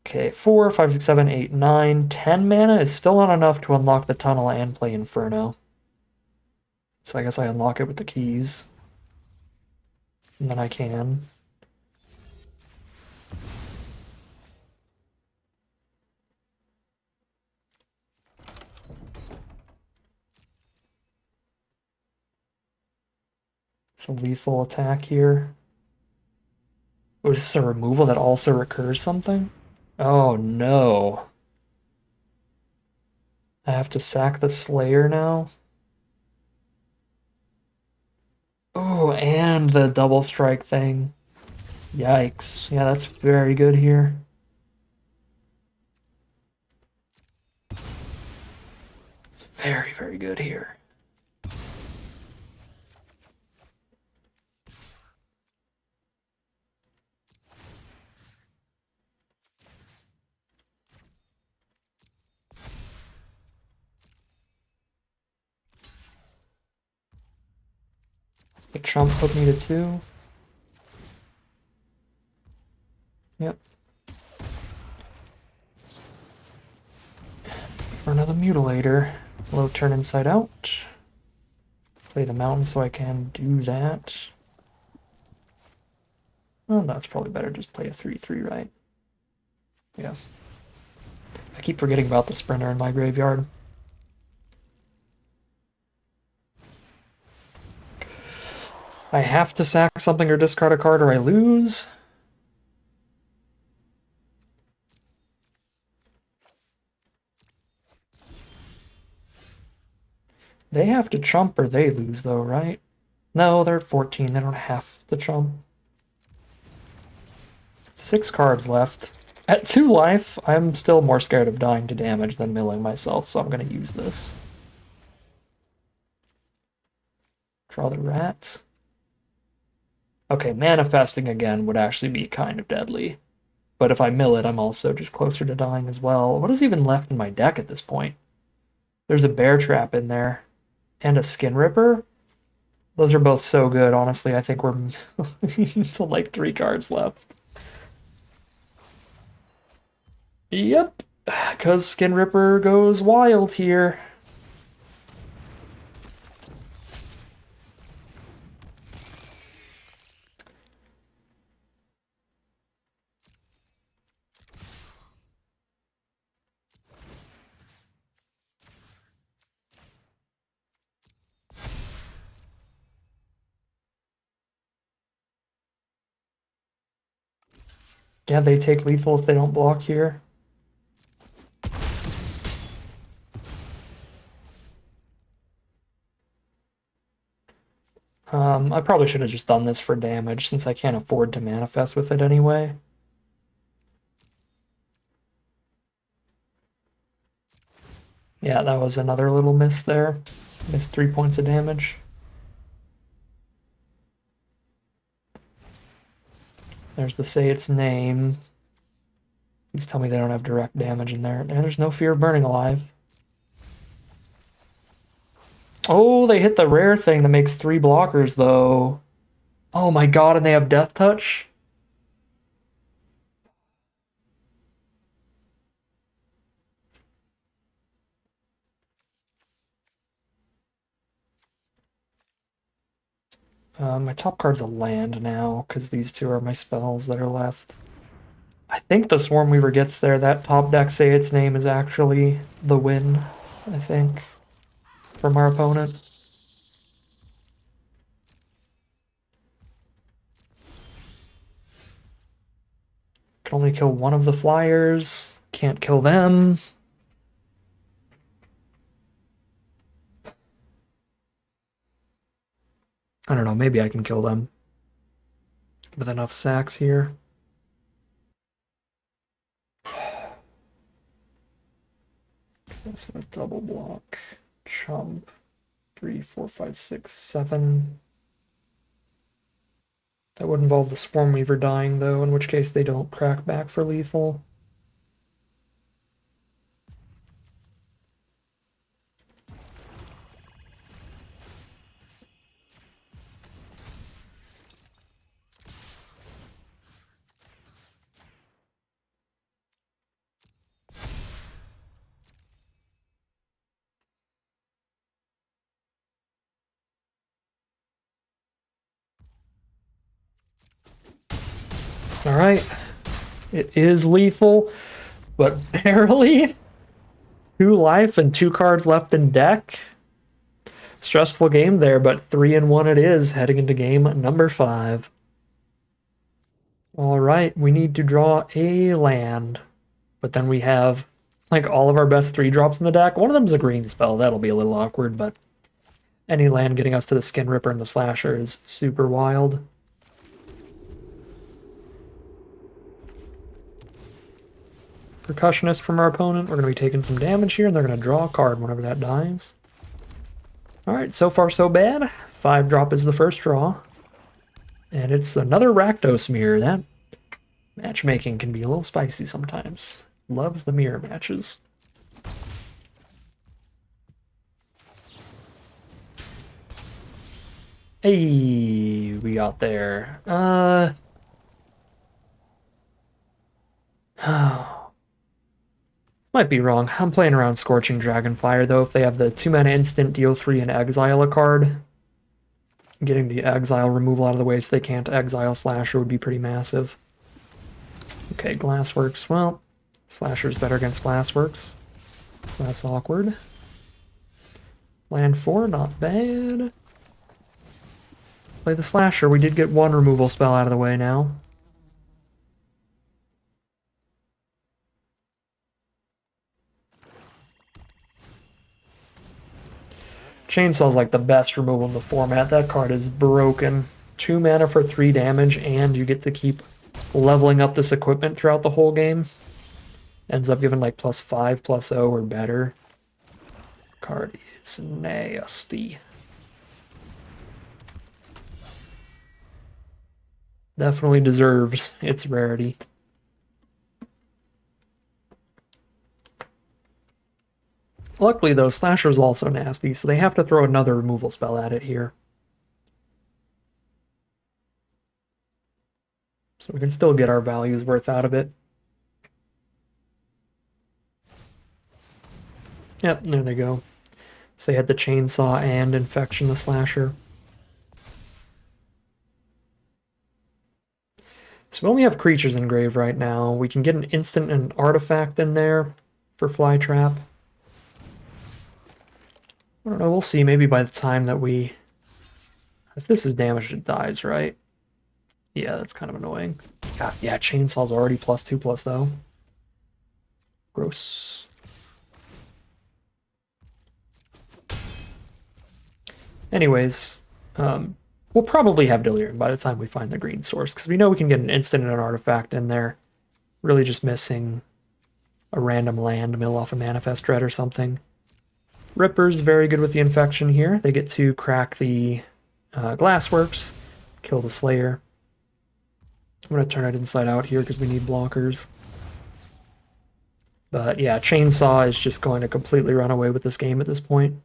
Okay, 4, 5, 6, 7, 8, 9, 10 mana is still not enough to unlock the tunnel and play Inferno. So I guess I unlock it with the keys. And then I can. It's a lethal attack here. Oh, is this a removal that also recurs something? Oh no. I have to sack the Slayer now? Oh, and the double strike thing. Yikes. Yeah, that's very good here. It's very, very good here. The Trump put me to 2. Yep. For another Mutilator. Low turn inside out. Play the mountain so I can do that. Oh, no, it's probably better just play a 3/3, right? Yeah. I keep forgetting about the sprinter in my graveyard. I have to sack something or discard a card or I lose. They have to chump or they lose though, right? No, they're at 14. They don't have to chump. 6 cards left. At 2 life, I'm still more scared of dying to damage than milling myself, so I'm going to use this. Draw the rat. Okay, manifesting again would actually be kind of deadly. But if I mill it, I'm also just closer to dying as well. What is even left in my deck at this point? There's a bear trap in there. And a skin ripper? Those are both so good, honestly. I think we're to like 3 cards left. Yep, because Skin Ripper goes wild here. Yeah, they take lethal if they don't block here. I probably should have just done this for damage since I can't afford to manifest with it anyway. Yeah, that was another little miss there. Missed 3 points of damage. There's the say its name. Please tell me they don't have direct damage in there. There's no fear of burning alive. Oh, they hit the rare thing that makes 3 blockers though. Oh my god, and they have Death Touch? My top card's a land now, because these 2 are my spells that are left. I think the Swarm Weaver gets there. That top deck say its name is actually the win, I think, from our opponent. Can only kill one of the flyers. Can't kill them. I don't know, maybe I can kill them. With enough sacks here. This one double block. Chump. 3, 4, 5, 6, 7. That would involve the Swarm Weaver dying, though, in which case they don't crack back for lethal. All right, it is lethal, but barely. 2 life and 2 cards left in deck. Stressful game there, but 3-1 it is, heading into game number 5. All right, we need to draw a land, but then we have like all of our best 3 drops in the deck. One of them is a green spell. That'll be a little awkward, but any land getting us to the Skin Ripper and the Slasher is super wild. Percussionist from our opponent. We're going to be taking some damage here, and they're going to draw a card whenever that dies. Alright, so far so bad. 5 drop is the first draw. And it's another Rakdos mirror. That matchmaking can be a little spicy sometimes. Loves the mirror matches. Hey, we got there. Might be wrong. I'm playing around Scorching Dragonfire, though. If they have the 2-mana instant, deal 3 and exile a card, Getting the exile removal out of the way so they can't exile Slasher would be pretty massive. Okay, Glassworks. Well, Slasher's better against Glassworks, so that's awkward. Land 4, not bad. Play the Slasher. We did get one removal spell out of the way now. Chainsaw's like the best removal in the format. That card is broken. 2 mana for 3 damage, and you get to keep leveling up this equipment throughout the whole game. Ends up giving like +5, +0 or better. Card is nasty. Definitely deserves its rarity. Luckily, though, Slasher's also nasty, so they have to throw another removal spell at it here. So we can still get our values worth out of it. Yep, there they go. So they had the Chainsaw and Infection the Slasher. So we only have creatures in grave right now. We can get an instant and an artifact in there for Flytrap. I don't know, we'll see. Maybe by the time that we... If this is damaged, it dies, right? Yeah, that's kind of annoying. God, yeah, Chainsaw's already +2/+, though. Gross. Anyways, we'll probably have Delirium by the time we find the green source, because we know we can get an instant and an artifact in there. Really just missing a random land mill off a Manifest Dread or something. Ripper's very good with the Infection here. They get to crack the Glassworks, kill the Slayer. I'm going to turn it inside out here because we need blockers. But yeah, Chainsaw is just going to completely run away with this game at this point.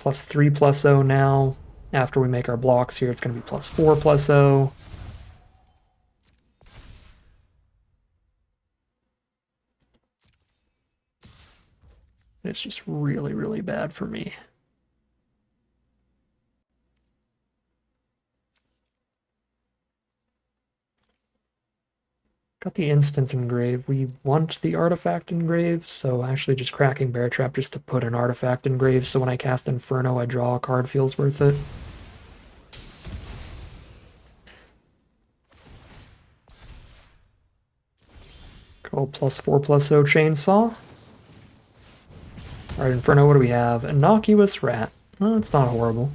+3/+0 now. After we make our blocks here, it's going to be +4/+0. It's just really, really bad for me. Got the instant engrave. We want the artifact engrave, so actually just cracking Bear Trap just to put an artifact engrave, so when I cast Inferno, I draw a card feels worth it. Go +4/+0 Chainsaw. Alright, Inferno, what do we have? Innocuous Rat. Well, it's not horrible.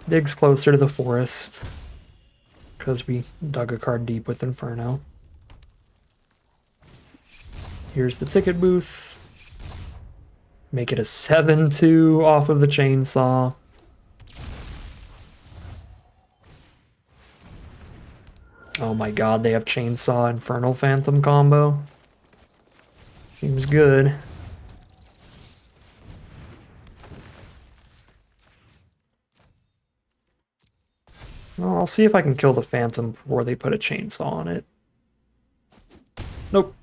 Digs closer to the forest, because we dug a card deep with Inferno. Here's the ticket booth. Make it a 7/2 off of the Chainsaw. Oh my god, they have Chainsaw Infernal Phantom combo. Seems good. Well, I'll see if I can kill the Phantom before they put a Chainsaw on it. Nope.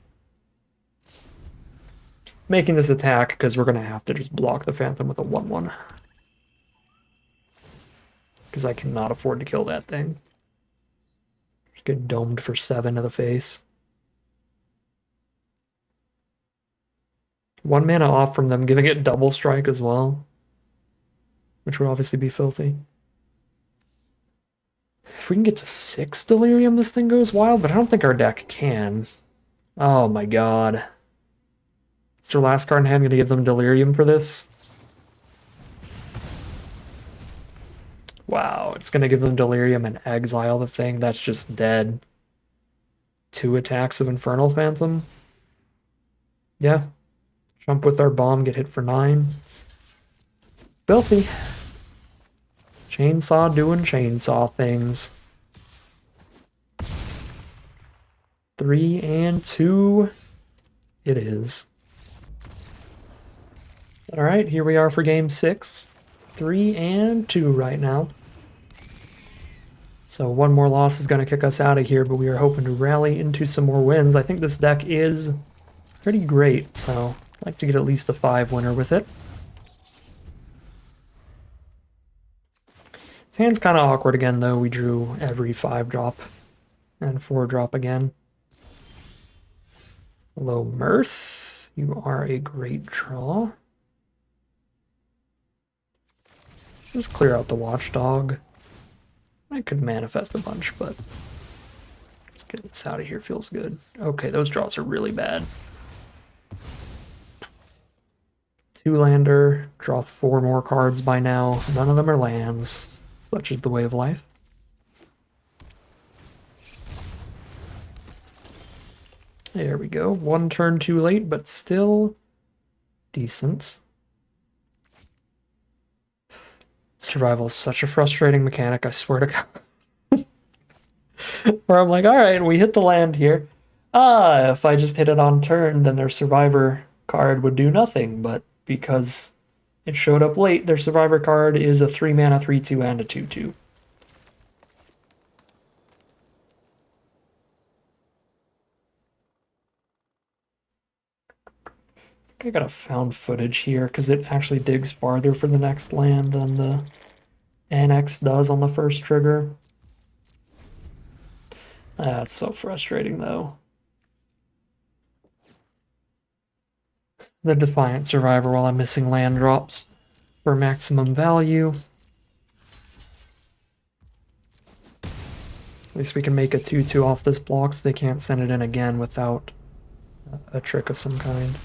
Making this attack because we're going to have to just block the Phantom with a 1/1. Because I cannot afford to kill that thing. Just get domed for 7 to the face. 1 mana off from them, giving it double strike as well. Which would obviously be filthy. If we can get to 6 Delirium, this thing goes wild, but I don't think our deck can. Oh my god. Is their last card in hand going to give them Delirium for this? Wow, it's going to give them Delirium and exile the thing. That's just dead. 2 attacks of Infernal Phantom. Yeah. Jump with our bomb, get hit for 9. Filthy. Chainsaw doing chainsaw things. 3 and 2 it is. Alright, here we are for game 6. 3 and 2 right now. So 1 more loss is going to kick us out of here, but we are hoping to rally into some more wins. I think this deck is pretty great, so I'd like to get at least a 5 winner with it. His hand's kind of awkward again, though. We drew every 5-drop and 4-drop again. Hello, Mirth. You are a great draw. Just clear out the Watchdog. I could manifest a bunch, but let's get this out of here. Feels good. Okay, those draws are really bad. 2-lander, draw 4 more cards by now. None of them are lands. Such is the way of life. There we go. 1 turn too late, but still decent. Survival is such a frustrating mechanic, I swear to God. Where I'm like, alright, we hit the land here. If I just hit it on turn, then their survivor card would do nothing, but because it showed up late, their survivor card is a 3-mana 3/2 and a 2/2. I got a found footage here because it actually digs farther for the next land than the annex does on the first trigger. That's so frustrating though. The Defiant Survivor while I'm missing land drops for maximum value. At least we can make a 2/2 off this block so they can't send it in again without a trick of some kind.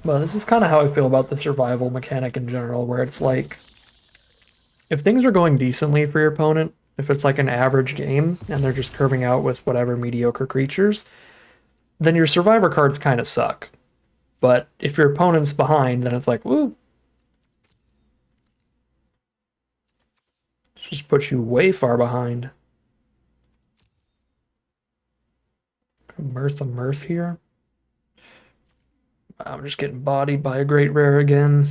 But this is kind of how I feel about the survival mechanic in general, where it's like, if things are going decently for your opponent, if it's like an average game and they're just curving out with whatever mediocre creatures, then your survivor cards kind of suck. But if your opponent's behind, then it's like, woo. It just puts you way far behind. Mirth here. I'm just getting bodied by a great rare again.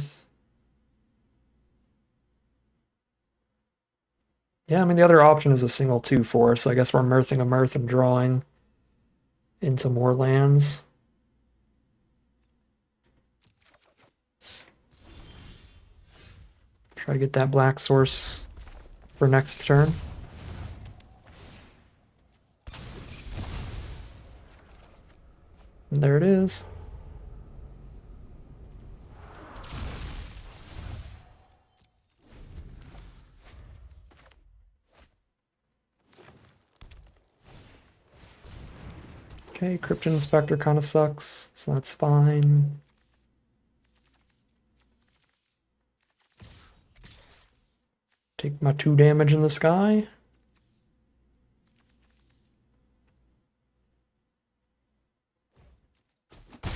Yeah, I mean, the other option is a single 2/4, so I guess we're mirthing a mirth and drawing into more lands. Try to get that black source for next turn. And there it is. Okay, Cryptid Inspector kind of sucks, so that's fine. Take my 2 damage in the sky.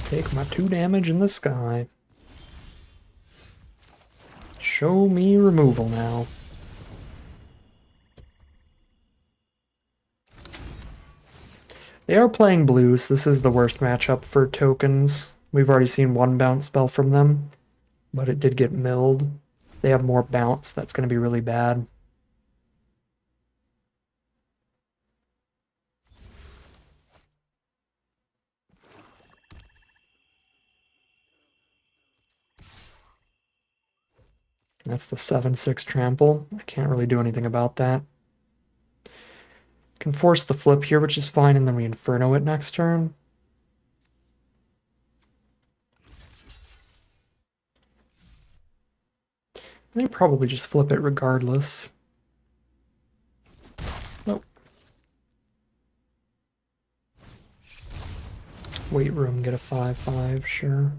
Take my 2 damage in the sky. Show me removal now. They are playing blues. This is the worst matchup for tokens. We've already seen 1 bounce spell from them, but it did get milled. They have more bounce. That's going to be really bad. That's the 7/6 trample. I can't really do anything about that. Can force the flip here, which is fine, and then we Inferno it next turn. They probably just flip it regardless. Nope. Weight room, get a 5/5, sure.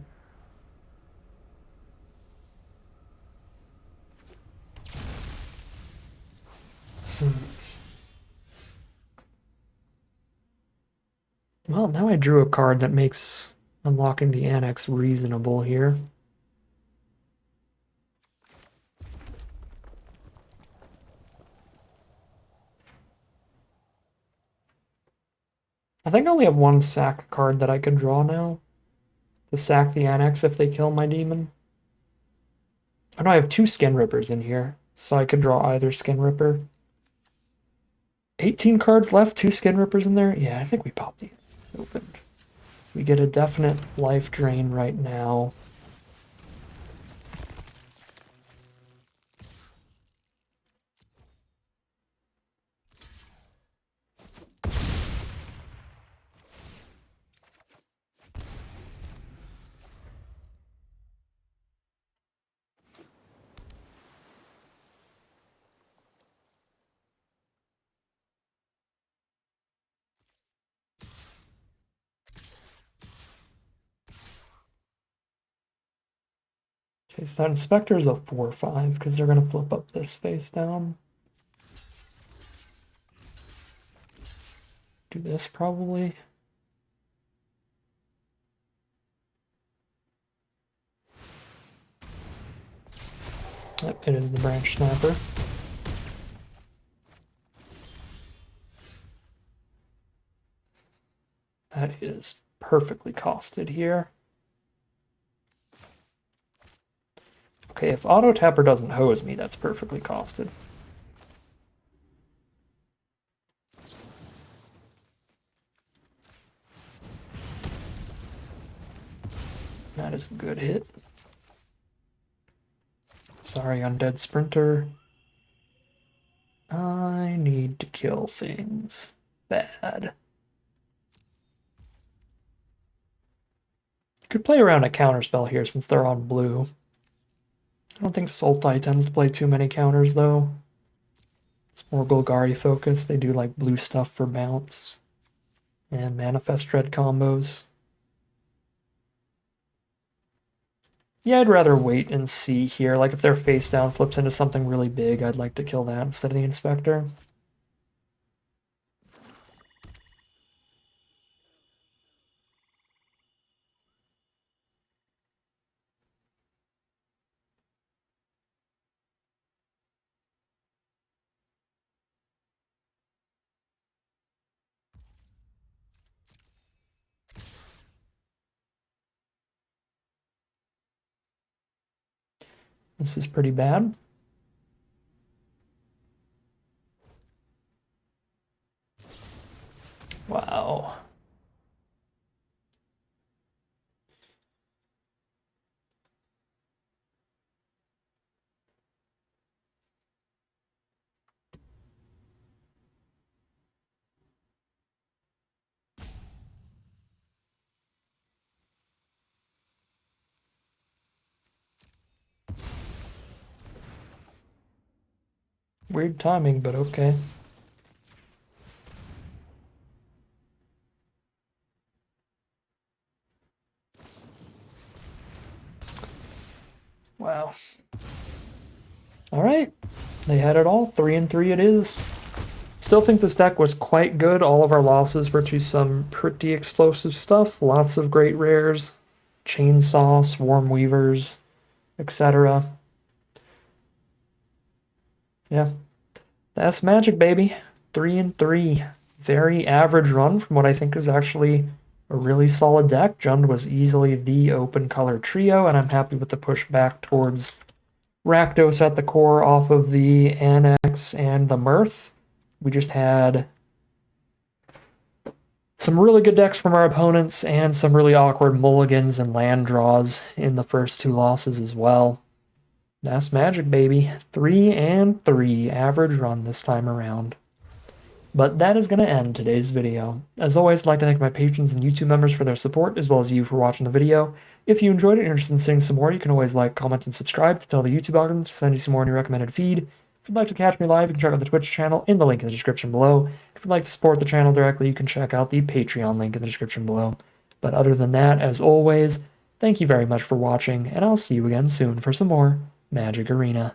Well, now I drew a card that makes unlocking the annex reasonable here. I think I only have 1 sack card that I can draw now. To sack the annex if they kill my demon. Oh no, I have 2 Skin Rippers in here. so I could draw either Skin Ripper. 18 cards left, 2 Skin Rippers in there. Yeah, I think we popped these open. We get a definite life drain right now. Okay, so that Inspector is a 4/5 because they're going to flip up this face down. Do this probably. Yep, it is the Branch Snapper. That is perfectly costed here. Okay, if Auto Tapper doesn't hose me, that's perfectly costed. That is a good hit. Sorry, Undead Sprinter. I need to kill things. Bad. You could play around a counterspell here since they're on blue. I don't think Sultai tends to play too many counters, though. It's more Golgari focused. They do like blue stuff for bounce and Manifest Dread combos. Yeah, I'd rather wait and see here. Like if their face down flips into something really big, I'd like to kill that instead of the Inspector. This is pretty bad. Wow. Weird timing, but okay. Wow. All right. They had it all. 3-3 it is. Still think this deck was quite good. All of our losses were to some pretty explosive stuff. Lots of great rares. Chainsaw, Swarm Weavers, etc. Yeah. That's Magic, baby. 3-3. Very average run from what I think is actually a really solid deck. Jund was easily the open color trio, and I'm happy with the push back towards Rakdos at the core off of the Annex and the Mirth. We just had some really good decks from our opponents and some really awkward mulligans and land draws in the first 2 losses as well. That's Magic, baby. 3-3 average run this time around. But that is going to end today's video. As always, I'd like to thank my patrons and YouTube members for their support, as well as you for watching the video. If you enjoyed it and are interested in seeing some more, you can always like, comment, and subscribe to tell the YouTube algorithm to send you some more in your recommended feed. If you'd like to catch me live, you can check out the Twitch channel in the link in the description below. If you'd like to support the channel directly, you can check out the Patreon link in the description below. But other than that, as always, thank you very much for watching, and I'll see you again soon for some more Magic Arena.